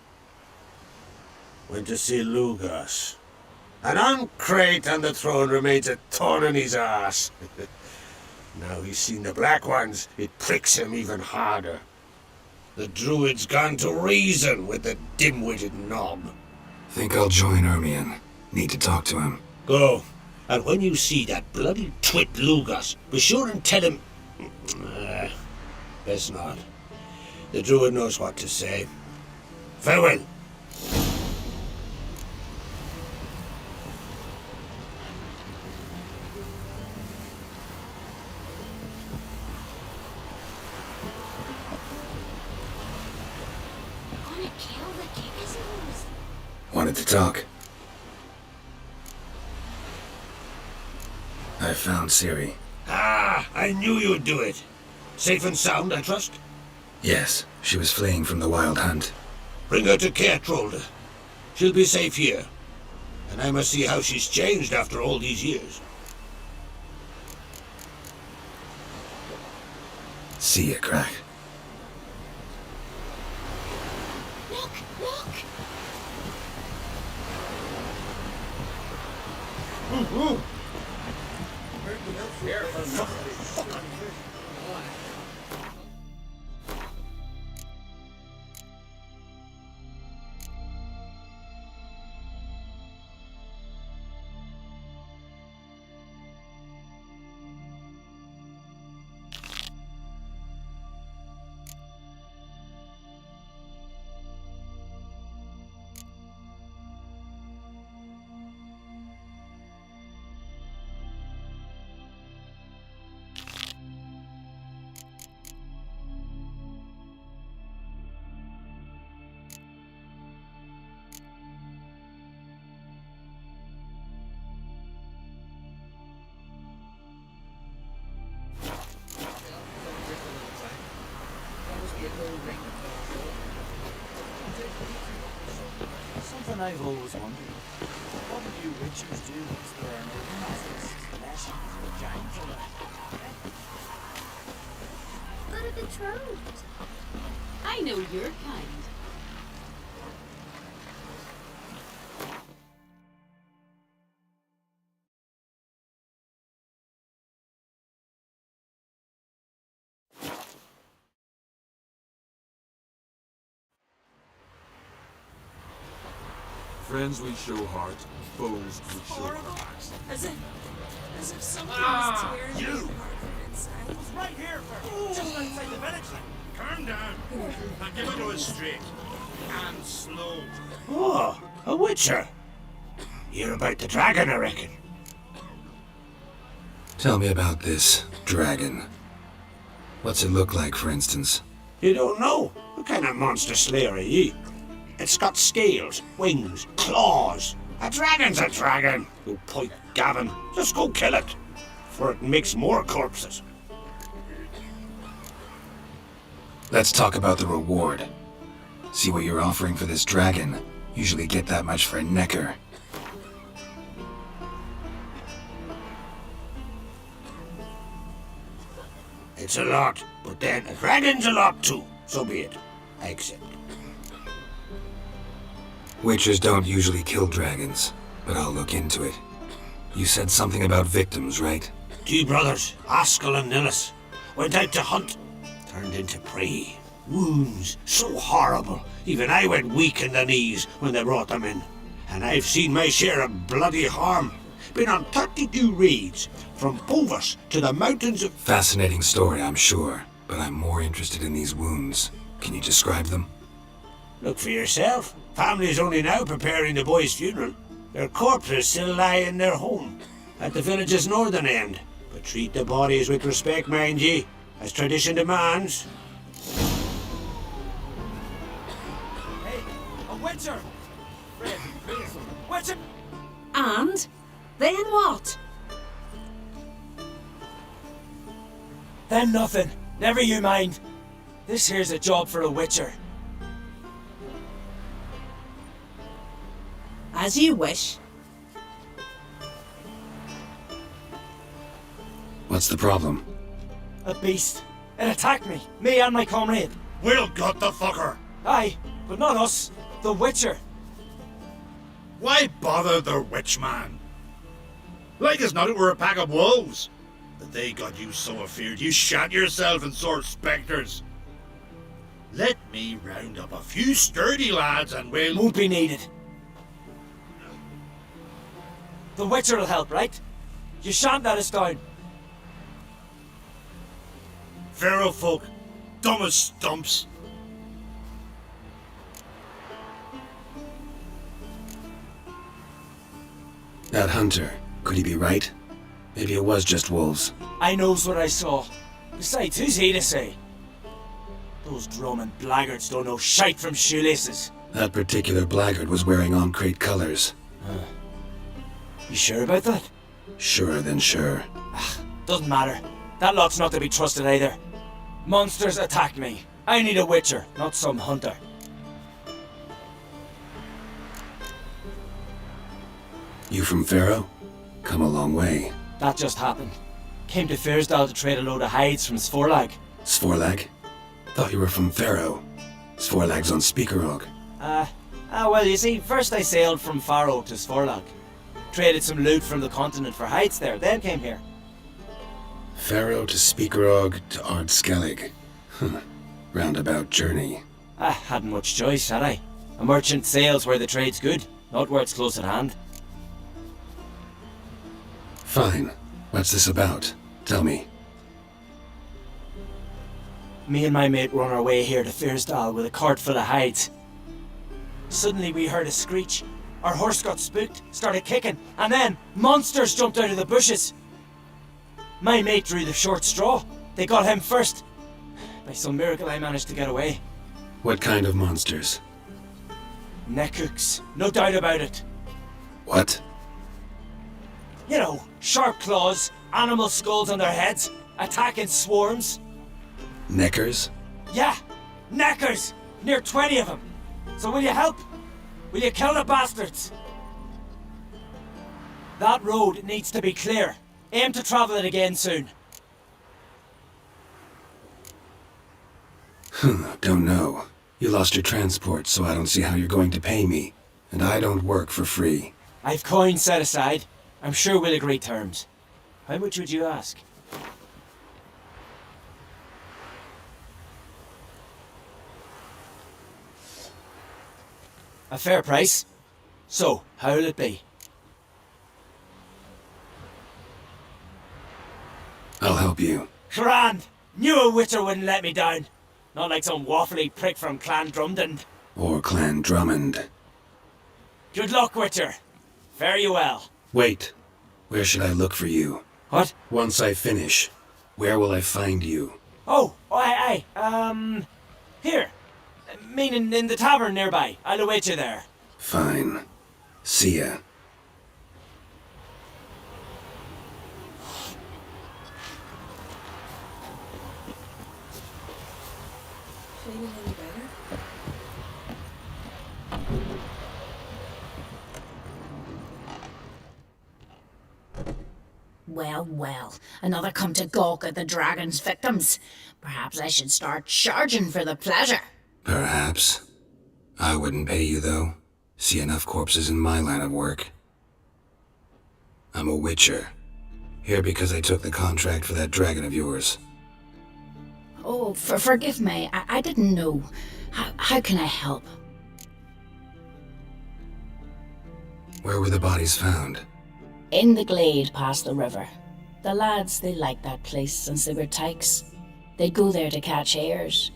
Went to see Lugas. An uncrate on the throne remains a thorn in his ass. Now he's seen the black ones, it pricks him even harder. The druid's gone to reason with the dim-witted knob. Think I'll join Ermion. Need to talk to him. Go. And when you see that bloody twit Lugas, be sure and tell him... best not. The druid knows what to say. Farewell. Wanted to talk. I found Ciri. Ah, I knew you'd do it. Safe and sound, I trust? Yes, she was fleeing from the Wild Hunt. Bring her to Kertrolde. She'll be safe here. And I must see how she's changed after all these years. See ya, Crack. Look, look! Something I've always wondered. What would you witchers do if there are no magics, lessons, or giants around? What are betrothed? I know your kind. Friends we show heart, foes we show hearts. As if something Ah, was tearing you! me apart from inside. It was right here, just outside the village. Calm down. Now give it to us straight. And slow. Oh, a witcher. You're about the dragon, I reckon. Tell me about this dragon. What's it look like, for instance? You don't know? What kind of monster slayer are ye? It's got scales, wings, claws. A dragon's a dragon. You point Gavin. Just go kill it. For it makes more corpses. Let's talk about the reward. See what you're offering for this dragon. Usually get that much for a necker. It's a lot, but then a dragon's a lot too. So be it. I accept. Witchers don't usually kill dragons, but I'll look into it. You said something about victims, right? Two brothers, Askell and Nillis, went out to hunt. Turned into prey. Wounds so horrible, even I went weak in the knees when they brought them in. And I've seen my share of bloody harm. Been on 32 raids, from Povers to the mountains of... Fascinating story, I'm sure, but I'm more interested in these wounds. Can you describe them? Look for yourself. Family's only now preparing the boy's funeral. Their corpses still lie in their home, at the village's northern end. But treat the bodies with respect, mind ye, as tradition demands. Hey, a witcher! Fred, please. Witcher! And? Then what? Then nothing. Never you mind. This here's a job for a witcher. As you wish. What's the problem? A beast. It attacked me and my comrade. We'll gut the fucker. Aye, but not us. The witcher. Why bother the witch man? Like as not it were a pack of wolves. But they got you so afeard you shat yourself and sort spectres. Let me round up a few sturdy lads and we'll... Won't be needed. The witcher'll help, right? You shan't let us down. Pharaoh folk, dumb as stumps. That hunter, could he be right? Maybe it was just wolves. I knows what I saw. Besides, who's he to say? Those drumming blackguards don't know shite from shoelaces. That particular blackguard was wearing on-crate colors. You sure about that? Surer than sure. Doesn't matter. That lot's not to be trusted either. Monsters attacked me. I need a witcher, not some hunter. You from Pharaoh? Come a long way. That just happened. Came to Fyrsdal to trade a load of hides from Svorlag. Svorlag? Thought you were from Pharaoh. Svorlag's on Speakerog. Well, you see, first I sailed from Faro to Svorlag. Traded some loot from the continent for hides there, then came here. Pharaoh to Speakerog to Ardskellig. Roundabout journey. I hadn't much choice, had I? A merchant sails where the trade's good, not where it's close at hand. Fine. What's this about? Tell me. Me and my mate were on our way here to Fyrsdal with a cart full of hides. Suddenly we heard a screech. Our horse got spooked, started kicking, and then monsters jumped out of the bushes. My mate drew the short straw. They got him first. By some miracle I managed to get away. What kind of monsters? Neckhooks, no doubt about it. What? You know, sharp claws, animal skulls on their heads, attacking swarms. Neckers? Yeah, neckers! Near 20 of them. So will you help? Will you kill the bastards? That road needs to be clear. Aim to travel it again soon. Don't know. You lost your transport, so I don't see how you're going to pay me. And I don't work for free. I've coins set aside. I'm sure we'll agree terms. How much would you ask? A fair price. So, how'll it be? I'll help you. Grand! Knew a witcher wouldn't let me down. Not like some waffly prick from Clan Drumden. Or Clan Drummond. Good luck, Witcher. Fare you well. Wait. Where should I look for you? What? Once I finish, where will I find you? Oh, here. Meaning in the tavern nearby. I'll await you there. Fine. See ya. Feeling any better? Well, well, another come to gawk at the dragon's victims. Perhaps I should start charging for the pleasure. Perhaps. I wouldn't pay you, though. See enough corpses in my line of work. I'm a witcher. Here because I took the contract for that dragon of yours. Oh, forgive me. I didn't know. How can I help? Where were the bodies found? In the glade past the river. The lads, they liked that place since they were tykes. They'd go there to catch hares.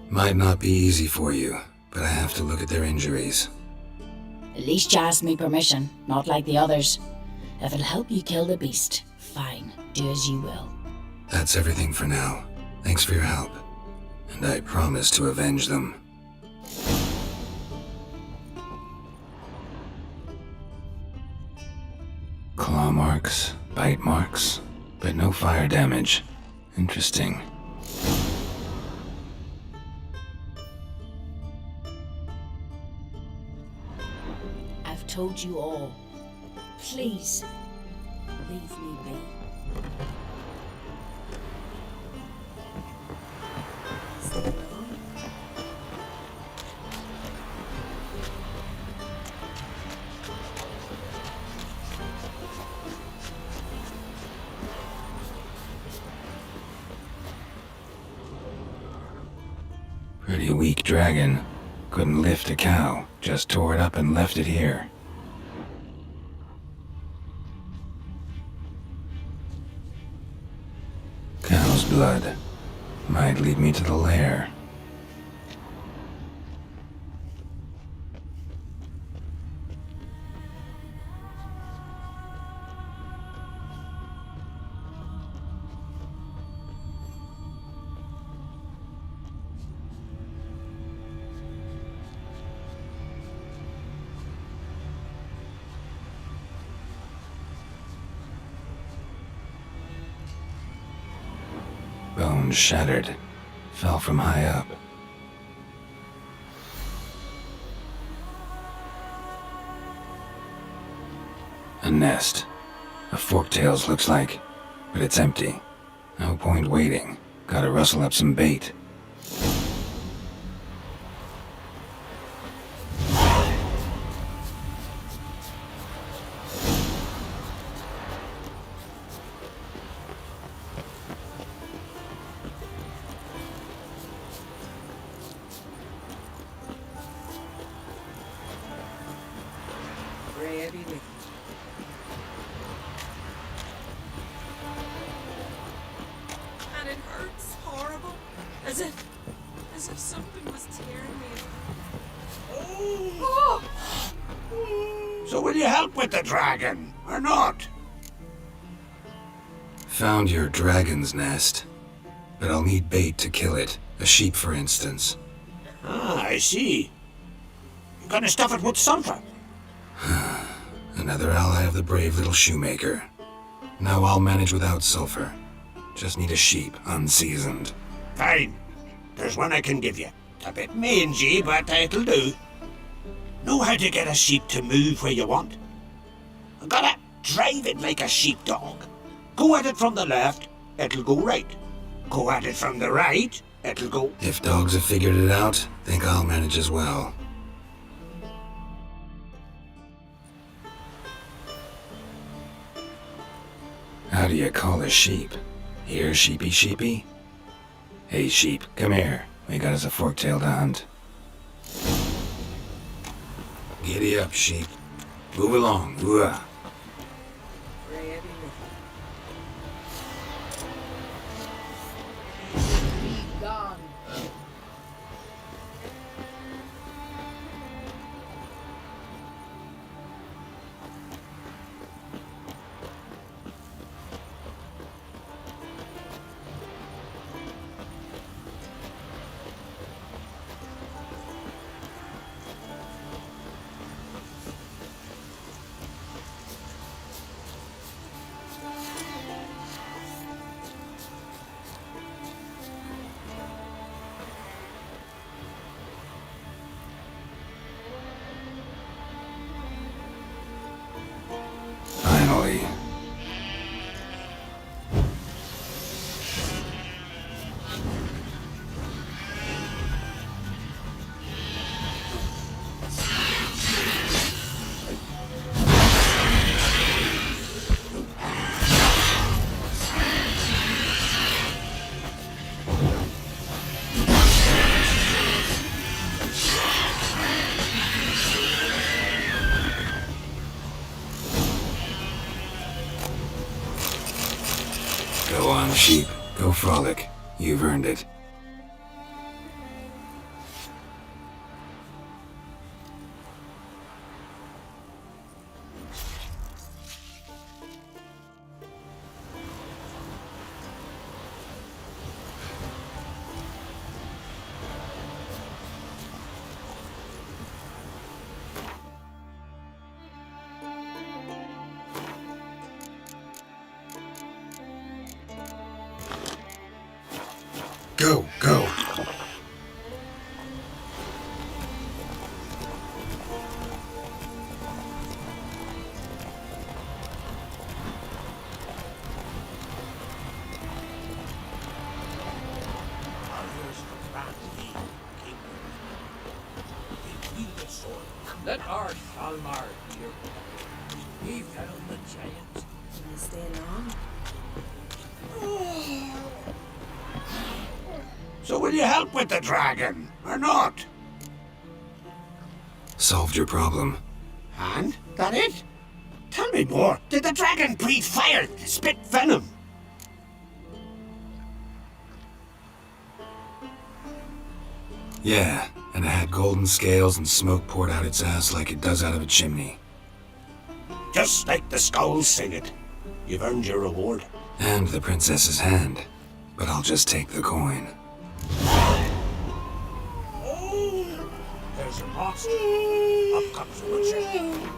Might not be easy for you, but I have to look at their injuries. At least you asked me permission, not like the others. If it'll help you kill the beast, fine. Do as you will. That's everything for now. Thanks for your help. And I promise to avenge them. Claw marks, bite marks, but no fire damage. Interesting. I've told you all. Please, leave me be. Pretty weak dragon. Couldn't lift a cow, just tore it up and left it here. Cow's blood. Might lead me to the lair. Bones shattered. Fell from high up. A nest. A forktail's looks like. but it's empty. No point waiting. Gotta rustle up some bait. And it hurts horrible. As if something was tearing me. Oh! So will you help with the dragon, or not? Found your dragon's nest, but I'll need bait to kill it. A sheep, for instance. Ah, I see. You're gonna stuff it with sulfur. Another ally of the brave little shoemaker. Now I'll manage without sulfur. Just need a sheep, unseasoned. Fine. There's one I can give you. It's a bit mangy, but it'll do. Know how to get a sheep to move where you want? You gotta drive it like a sheepdog. Go at it from the left, it'll go right. Go at it from the right, it'll go... If dogs have figured it out, think I'll manage as well. How do you call a sheep? Here, sheepy sheepy? Hey sheep, come here. We got us a fork-tailed hunt. Giddy up, sheep. Move along, ooh-ah. Gone. Finally. Go on, sheep. Go frolic. You've earned it. Go, go. Let our Shalmar hear. He fell the giant. Can you stay long? So will you help with the dragon, or not? Solved your problem. And? That it? Tell me more. Did the dragon breathe fire, spit venom? Yeah, and it had golden scales and smoke poured out its ass like it does out of a chimney. Just like the skulls sing it. You've earned your reward. And the princess's hand. But I'll just take the coin. There's a monster. Up comes the witcher.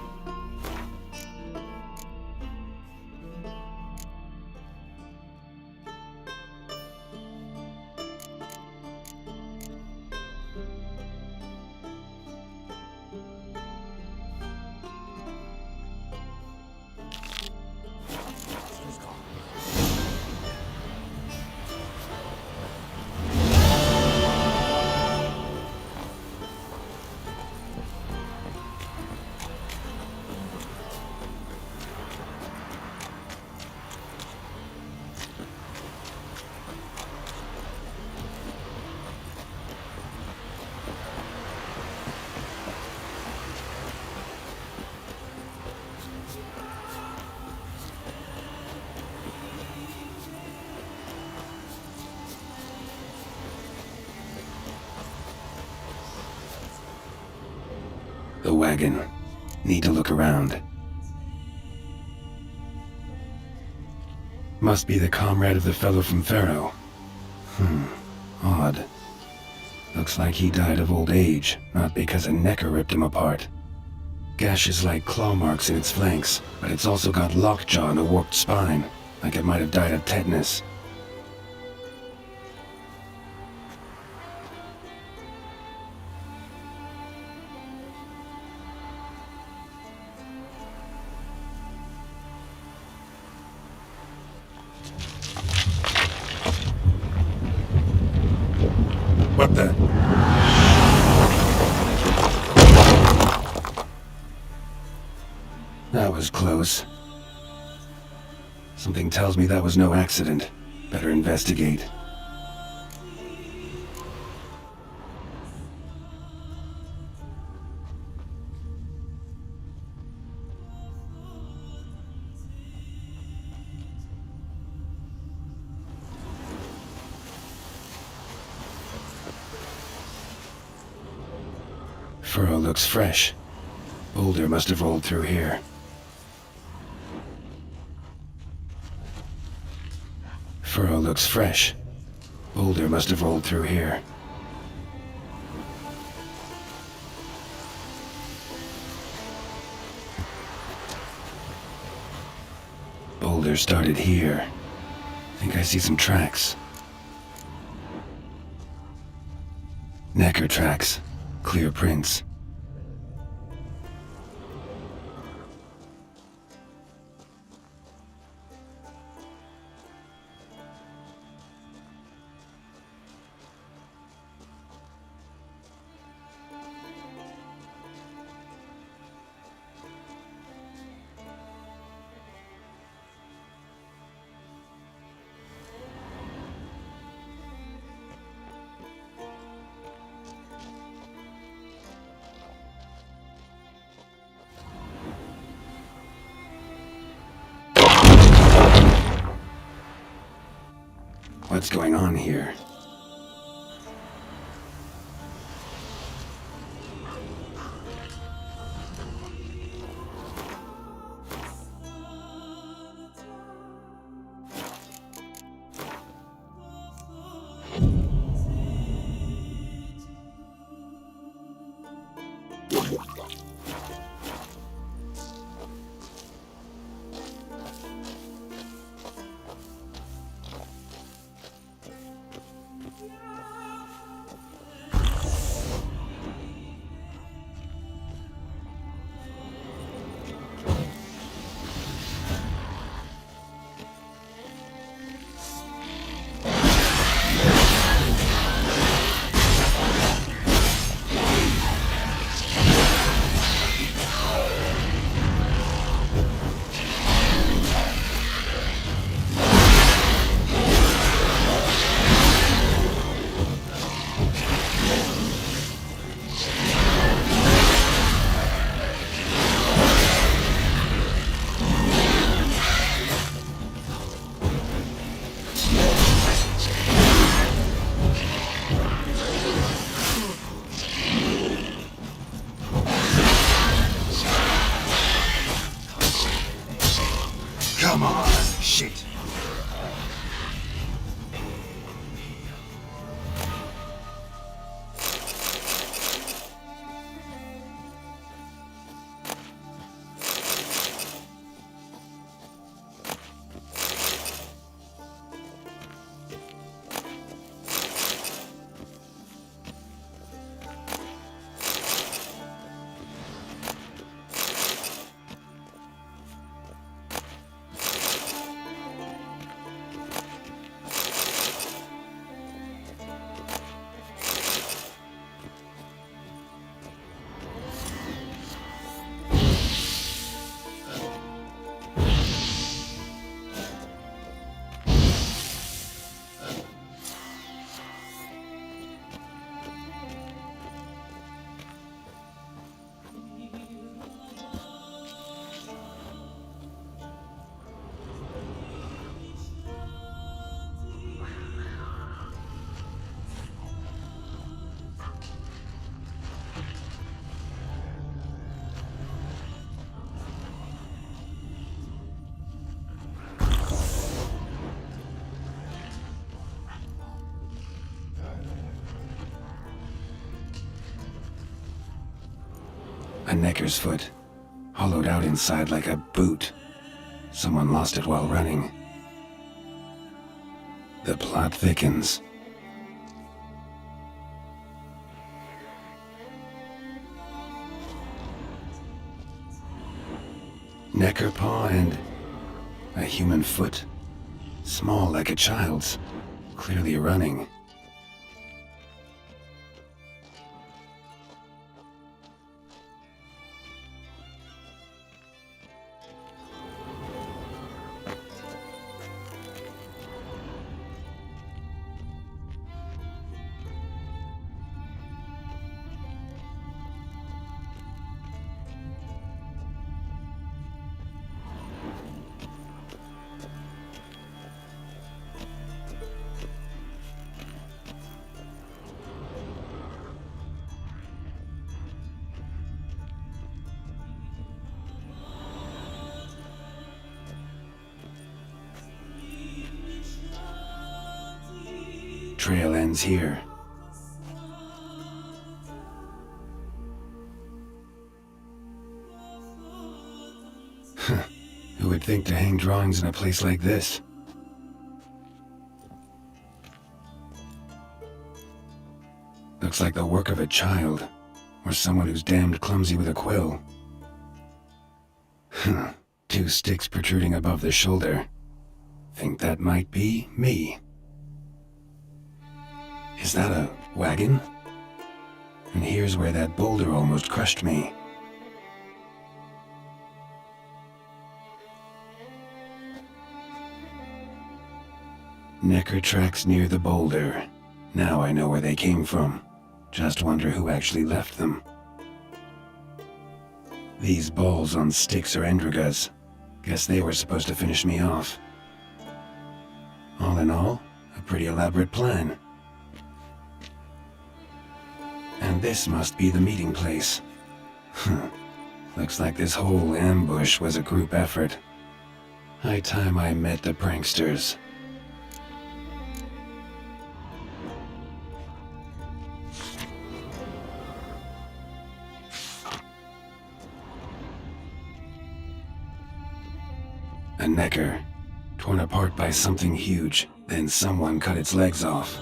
The wagon. Need to look around. Must be the comrade of the fellow from Pharaoh. Odd. Looks like he died of old age, not because a necker ripped him apart. Gashes like claw marks in its flanks, but it's also got lockjaw and a warped spine, like it might have died of tetanus. What the? That was close. Something tells me that was no accident. Better investigate. Furrow looks fresh. Boulder must have rolled through here. Furrow looks fresh. Boulder must have rolled through here. Boulder started here. Think I see some tracks. Necker tracks. Clear prints. What's going on here? A necker's foot, hollowed out inside like a boot. Someone lost it while running. The plot thickens. Necker paw and a human foot. Small like a child's, clearly running. Trail ends here. Who would think to hang drawings in a place like this? Looks like the work of a child, or someone who's damned clumsy with a quill. 2 sticks protruding above the shoulder. Think that might be me. Is that a wagon? And here's where that boulder almost crushed me. Necker tracks near the boulder. Now I know where they came from. Just wonder who actually left them. These balls on sticks are Endrigas. Guess they were supposed to finish me off. All in all, a pretty elaborate plan. And this must be the meeting place. Looks like this whole ambush was a group effort. High time I met the pranksters. A necker, torn apart by something huge, then someone cut its legs off.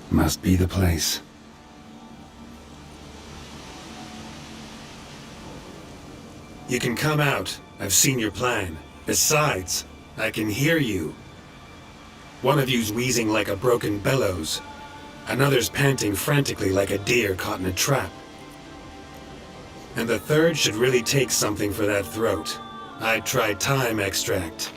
Must be the place. You can come out. I've seen your plan. Besides, I can hear you. One of you's wheezing like a broken bellows. Another's panting frantically like a deer caught in a trap. And the third should really take something for that throat. I'd try thyme extract.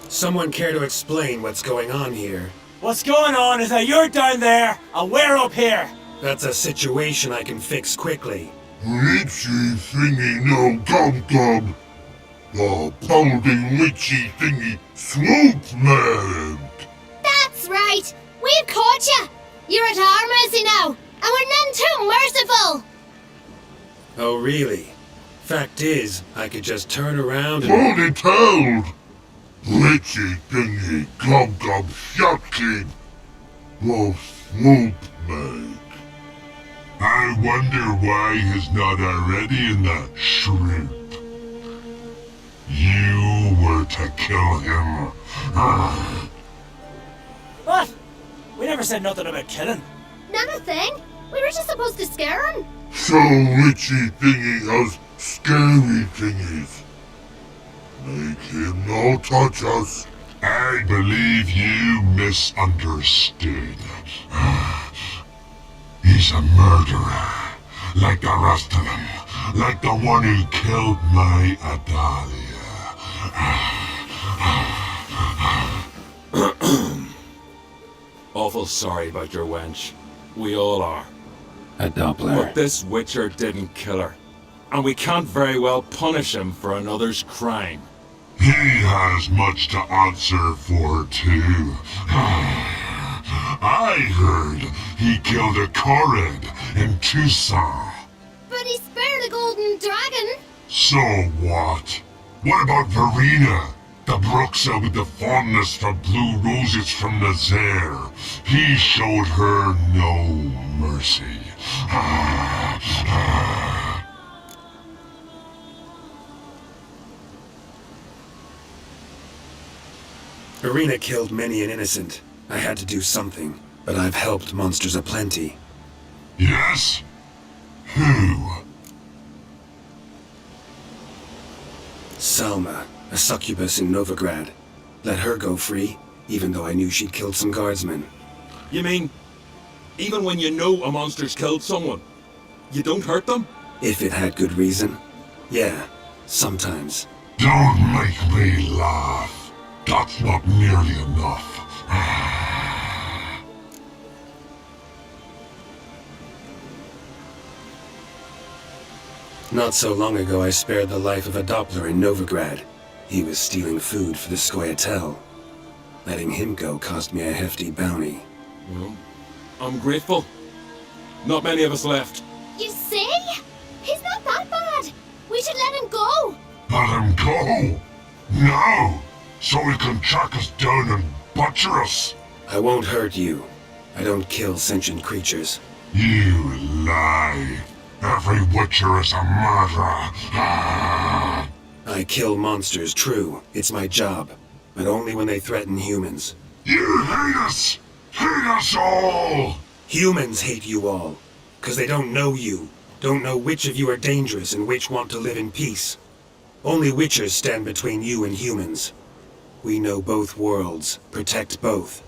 Someone care to explain what's going on here? What's going on is that you're down there and we're up here. That's a situation I can fix quickly. Witchy thingy no gum. The pounding witchy thingy swoop man. That's right! We've caught you! You're at our mercy now, and we're none too merciful! Oh, really? Fact is, I could just turn around and... Hold it held! Witchy thingy gum shocking. The swoop man. I wonder why he's not already in that shrimp. You were to kill him. What? We never said nothing about killing. Not a thing. We were just supposed to scare him. So witchy thingy has scary thingies. Make him no touch us. I believe you misunderstood. He's a murderer, like the rest of them. Like the one who killed my Adalia. Awful sorry about your wench. We all are. A Doppler. But this Witcher didn't kill her. And we can't very well punish him for another's crime. He has much to answer for, too. I heard he killed a Korred in Tucson. But he spared a golden dragon. So what? What about Verena? The Bruxa with the fondness for blue roses from Nazaire. He showed her no mercy. Verena killed many an innocent. I had to do something, but I've helped monsters aplenty. Yes? Who? Salma, a succubus in Novigrad. Let her go free, even though I knew she'd killed some guardsmen. You mean, even when you know a monster's killed someone, you don't hurt them? If it had good reason. Yeah, sometimes. Don't make me laugh. That's not nearly enough. Not so long ago I spared the life of a Doppler in Novigrad. He was stealing food for the Scoia'tael. Letting him go cost me a hefty bounty. Well, I'm grateful. Not many of us left. You see? He's not that bad. We should let him go. Let him go? No! So he can track us down and butcher us. I won't hurt you. I don't kill sentient creatures. You lie. Every Witcher is a murderer. I kill monsters, true. It's my job. But only when they threaten humans. You hate us! Hate us all! Humans hate you all. 'Cause they don't know you. Don't know which of you are dangerous and which want to live in peace. Only Witchers stand between you and humans. We know both worlds, protect both.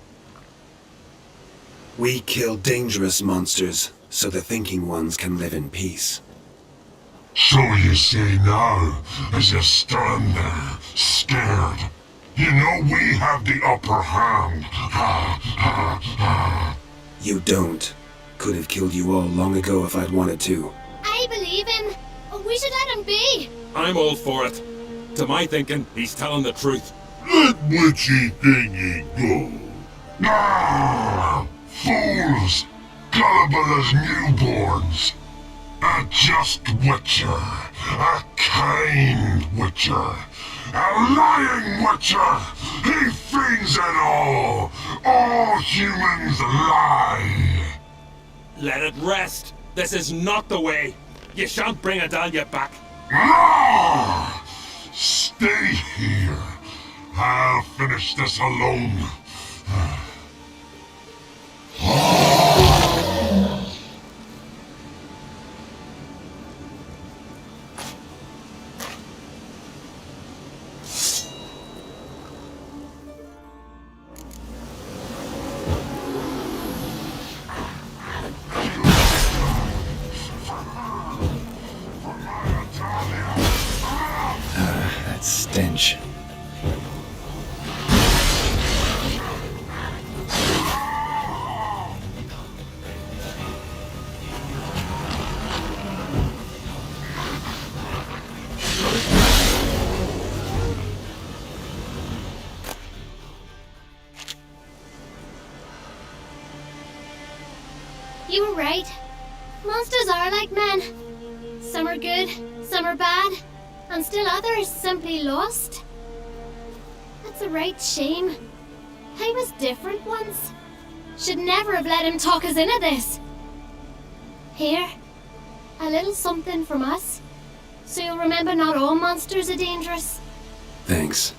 We kill dangerous monsters, so the thinking ones can live in peace. So you say now, as you stand there, scared. You know we have the upper hand. You don't. Could have killed you all long ago if I'd wanted to. I believe him. We should let him be. I'm all for it. To my thinking, he's telling the truth. Let witchy thingy go. Ah, fools! Gullible as newborns. A just Witcher. A kind Witcher. A lying Witcher. He feigns it all. All humans lie. Let it rest. This is not the way. You shan't bring Adalia back. Ah! Stay here. I'll finish this alone. That stench. You were right. Monsters are like men. Some are good, some are bad, and still others simply lost. That's a right shame. I was different once. Should never have let him talk us into this. Here, a little something from us, so you'll remember not all monsters are dangerous. Thanks.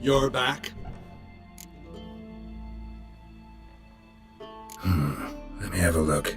You're back? Let me have a look.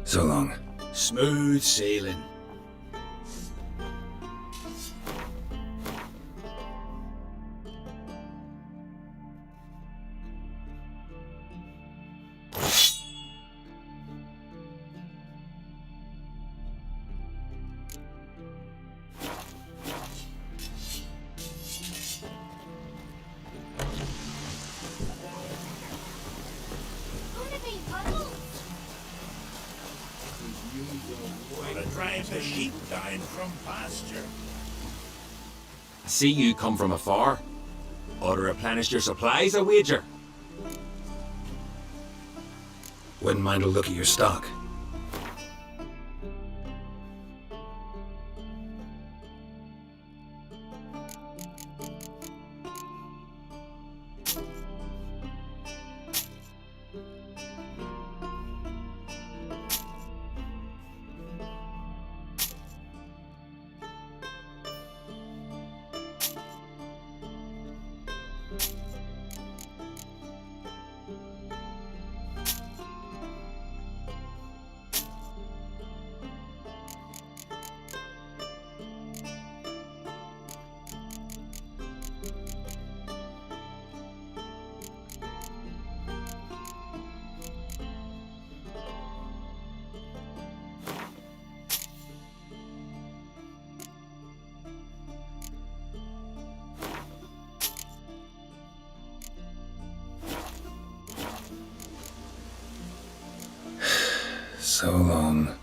So long. Smooth sailing. Drive the sheep down from pasture. I see you come from afar. Ought to replenish your supplies, I wager. Wouldn't mind a look at your stock. So long.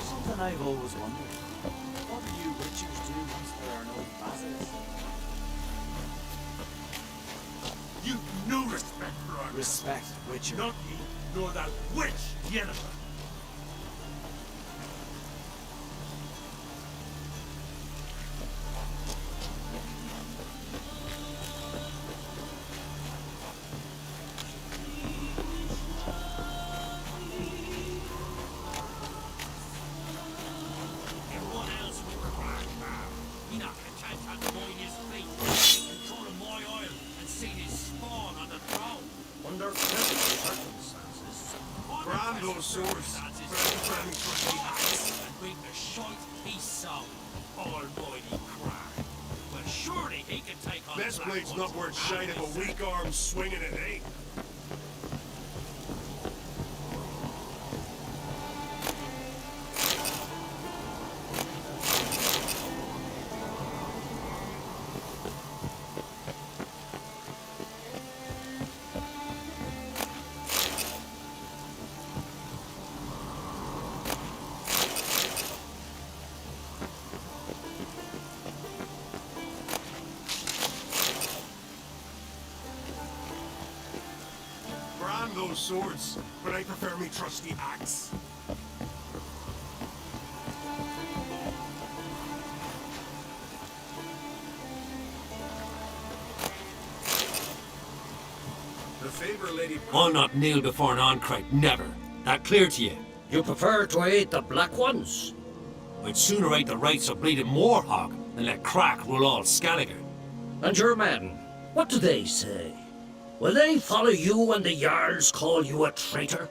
Something I've always wondered. What do you witchers do once there are no bastards? You've no respect for our Respect, witcher. Not me, nor that witch, Jennifer. Almighty crime. Well, sure Surely he can take on This black blade's ones. not worth shine if a weak arm swinging it ain't. Brand those swords, but I prefer me trusty axe. The favor, lady. I'll not kneel before an Ancrate, never. That clear to you? You prefer to eat the black ones? I'd sooner eat the rights of bleeding Moorhog than let Crack rule all Skelliger. And your men, what do they say? Will they follow you when the Jarls call you a traitor?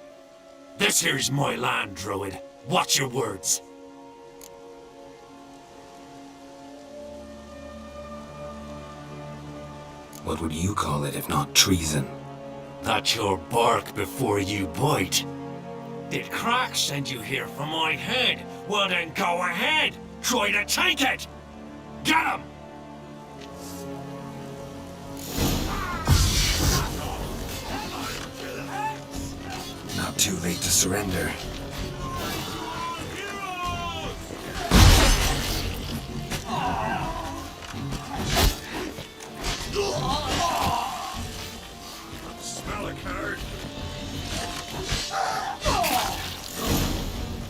This here's my land, Druid. Watch your words. What would you call it if not treason? That's your bark before you bite. Did Crack send you here for my head? Well then go ahead. Try to take it. Get him! Not too late to surrender. Smell a card.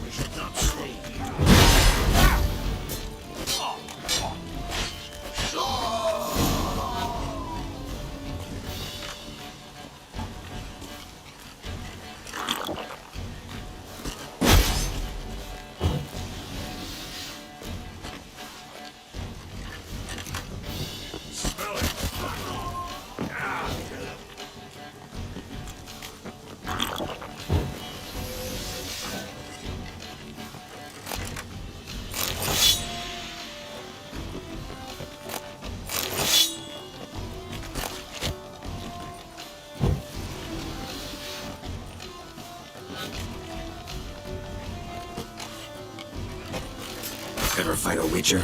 We should not sleep. Smell it. Ever fight a Witcher?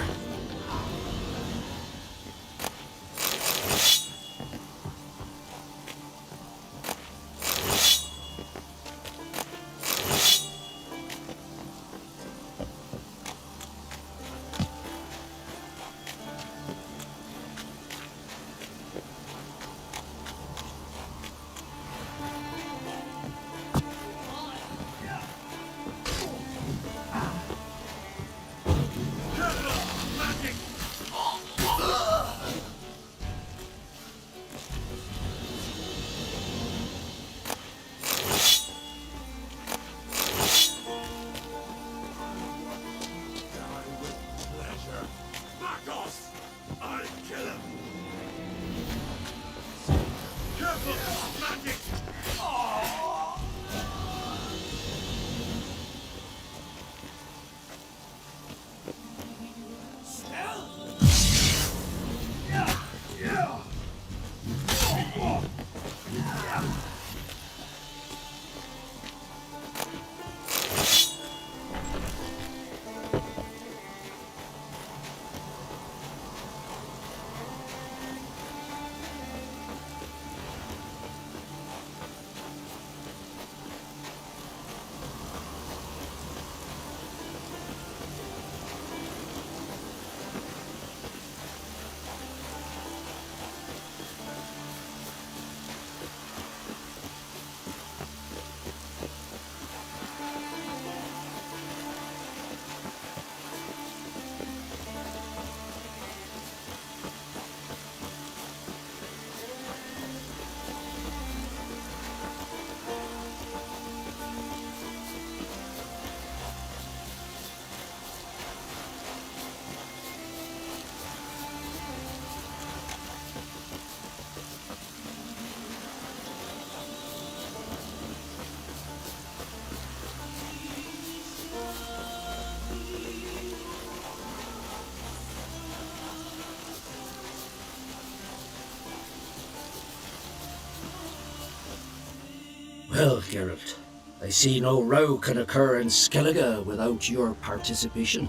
Well, Geralt, I see no row can occur in Skellige without your participation.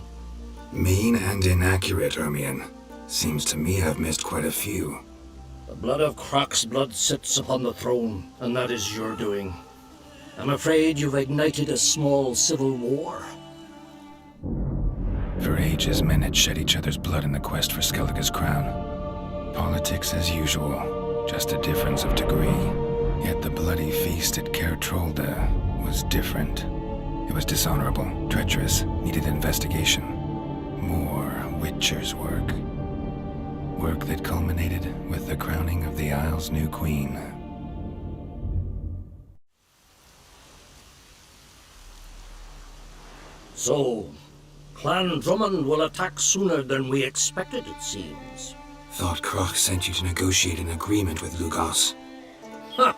Mean and inaccurate, Ermion. Seems to me I've missed quite a few. The blood of Croc's blood sits upon the throne, and that is your doing. I'm afraid you've ignited a small civil war. For ages, men had shed each other's blood in the quest for Skellige's crown. Politics as usual, just a difference of degree. Yet the bloody feast at Caer Trolda was different. It was dishonorable, treacherous, needed investigation. More Witcher's work. Work that culminated with the crowning of the Isle's new queen. So, Clan Drummond will attack sooner than we expected, it seems. Thought Croc sent you to negotiate an agreement with Lugos. Ha!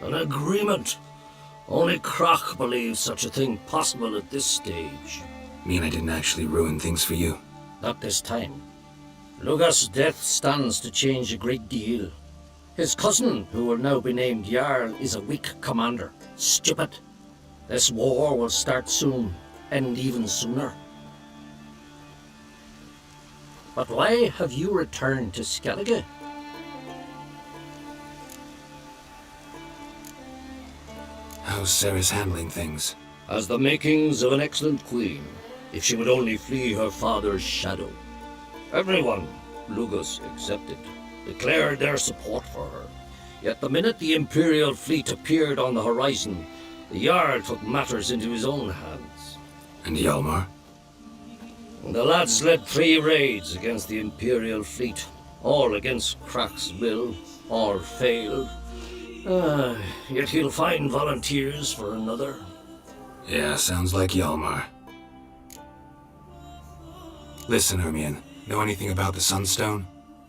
An agreement? Only Croc believes such a thing possible at this stage. Mean I didn't actually ruin things for you? Not this time. Lugos' death stands to change a great deal. His cousin, who will now be named Jarl, is a weak commander. Stupid. This war will start soon, end even sooner. But why have you returned to Skellige? How's Sarah's handling things? Has the makings of an excellent queen, if she would only flee her father's shadow. Everyone, Lugos excepted, declared their support for her. Yet the minute the Imperial fleet appeared on the horizon, the Jarl took matters into his own hands. And Hjalmar? The lads led 3 raids against the Imperial fleet, all against Croc's will, all failed. Yet he'll find volunteers for another. Yeah, sounds like Hjalmar. Listen, Ermion, know anything about the Sunstone?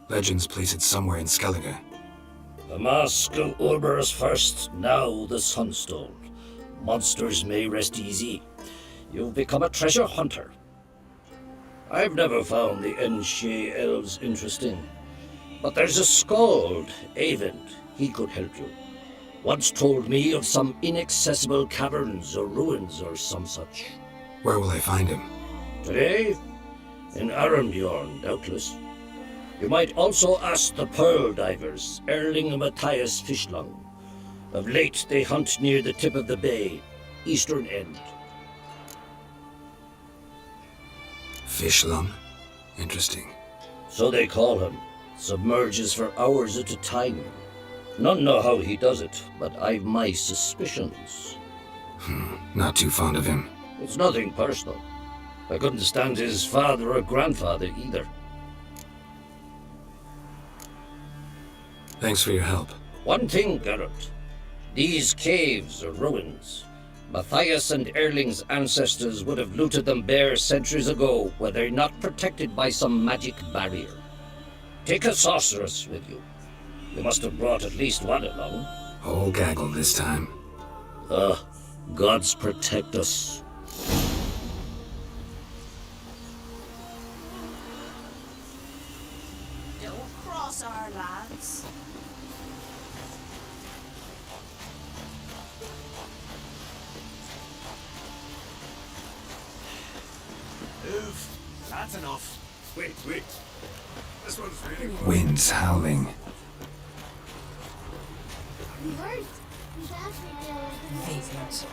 Legends place it somewhere in Skellige. The Mask of Urber's first, now the Sunstone. Monsters may rest easy. You've become a treasure hunter. I've never found the Enshe elves interesting. But there's a skald, Avent. He could help you. Once told me of some inaccessible caverns or ruins or some such. Where will I find him? Today? In Arenbjorn, doubtless. You might also ask the pearl divers, Erling and Matthias Fishlung. Of late, they hunt near the tip of the bay, eastern end. Fishlung? Interesting. So they call him. Submerges for hours at a time. None know how he does it, but I've my suspicions. Not too fond of him. It's nothing personal. I couldn't stand his father or grandfather either. Thanks for your help. One thing, Geralt. These caves are ruins. Matthias and Erling's ancestors would have looted them bare centuries ago were they not protected by some magic barrier. Take a sorceress with you. You must have brought at least one along. Whole gaggle this time. Gods protect us. Don't cross our lads. Move. That's enough. Wait. This one's really good. Winds howling. Vacant.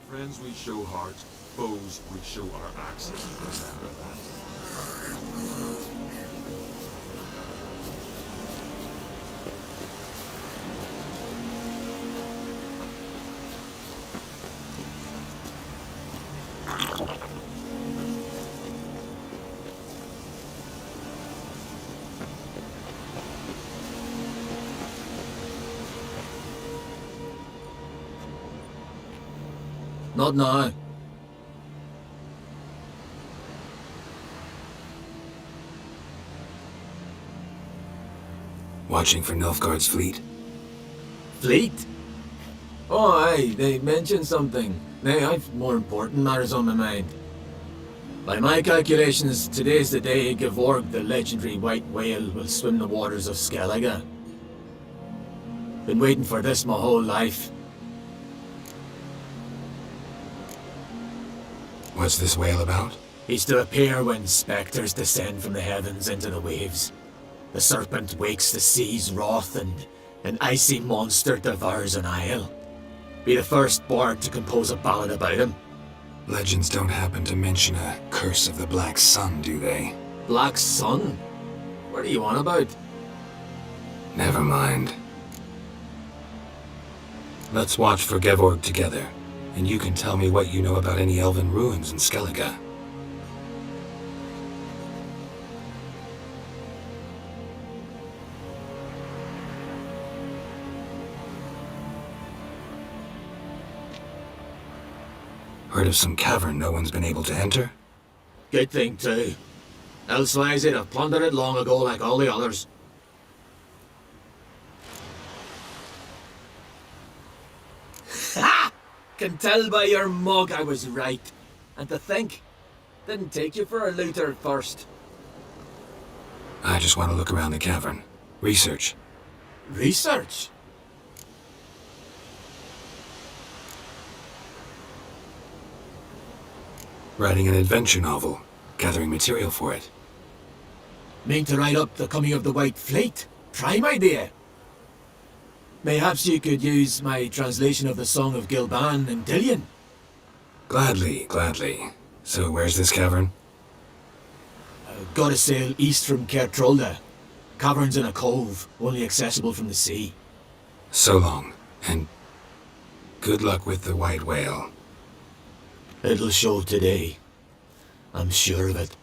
Friends we show heart, foes we show our axes. Remember that. Not now. Watching for Nilfgaard's fleet? Fleet? Oh, aye, they mentioned something. Nay, I've more important matters on my mind. By my calculations, today's the day Gevorg, the legendary white whale, will swim the waters of Skellige. Been waiting for this my whole life. What's this whale about? He's to appear when spectres descend from the heavens into the waves. The serpent wakes the sea's wrath and an icy monster devours an isle. Be the first bard to compose a ballad about him. Legends don't happen to mention a curse of the Black Sun, do they? Black Sun? What are you on about? Never mind. Let's watch for Gevorg together, and you can tell me what you know about any elven ruins in Skellige. Heard of some cavern no one's been able to enter? Good thing too. Elsewise they'd have plundered it long ago like all the others. Ha! Can tell by your mug I was right. And to think, didn't take you for a looter at first. I just want to look around the cavern. Research. Research? Writing an adventure novel. Gathering material for it. Mean to write up the coming of the White Fleet? Prime idea. Mayhaps you could use my translation of the Song of Gilban and Dillion. Gladly, gladly. So where's this cavern? Gotta sail east from Kertrolda. Cavern's in a cove, only accessible from the sea. So long, and good luck with the white whale. It'll show today. I'm sure of it.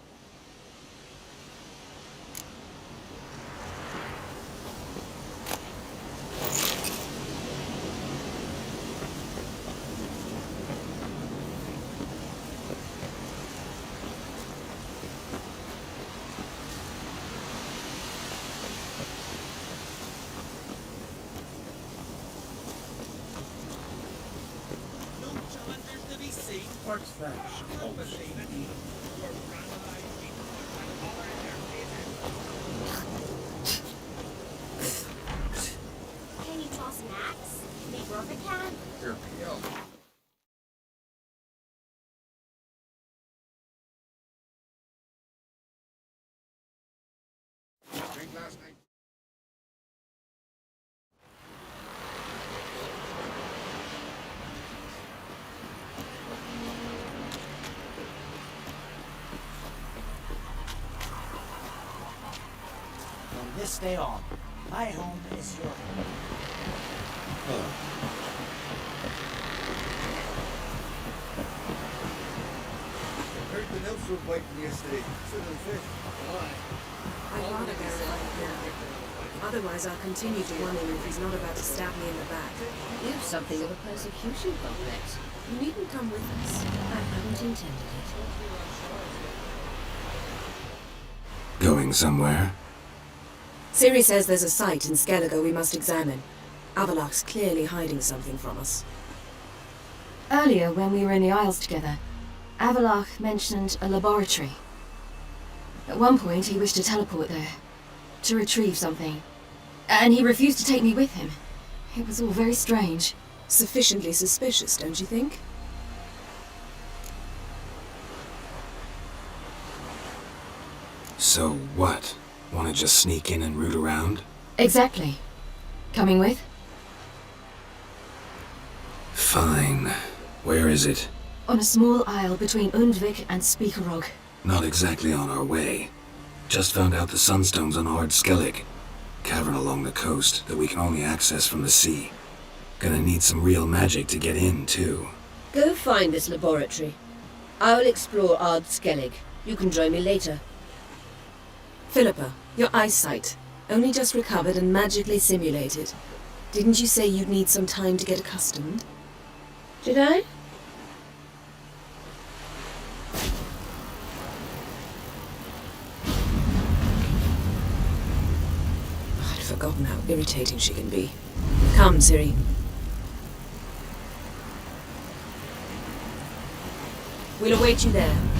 What's that? Can you toss an axe? Maybe Rover can? Here, PL. Drink last night. From this day on, my home is your home. Heard the nymphs were biting yesterday. So did the fish. I'd rather go right now. Otherwise, I'll continue to wonder if he's not about to stab me in the back. You have something of a persecution complex. You needn't come with us. I hadn't intended it. Going somewhere? Ciri says there's a site in Skellige we must examine. Avalok's clearly hiding something from us. Earlier, when we were in the Isles together, Avalok mentioned a laboratory. At one point, he wished to teleport there, to retrieve something. And he refused to take me with him. It was all very strange. Sufficiently suspicious, don't you think? So what? Want to just sneak in and root around? Exactly. Coming with? Fine. Where is it? On a small isle between Undvik and Speakerog. Not exactly on our way. Just found out the sunstone's on Ard Skellig. Cavern along the coast that we can only access from the sea. Gonna need some real magic to get in, too. Go find this laboratory. I will explore Ard Skellig. You can join me later. Philippa, your eyesight. Only just recovered and magically simulated. Didn't you say you'd need some time to get accustomed? Did I? forgotten how irritating she can be. Come, Ciri. We'll await you there.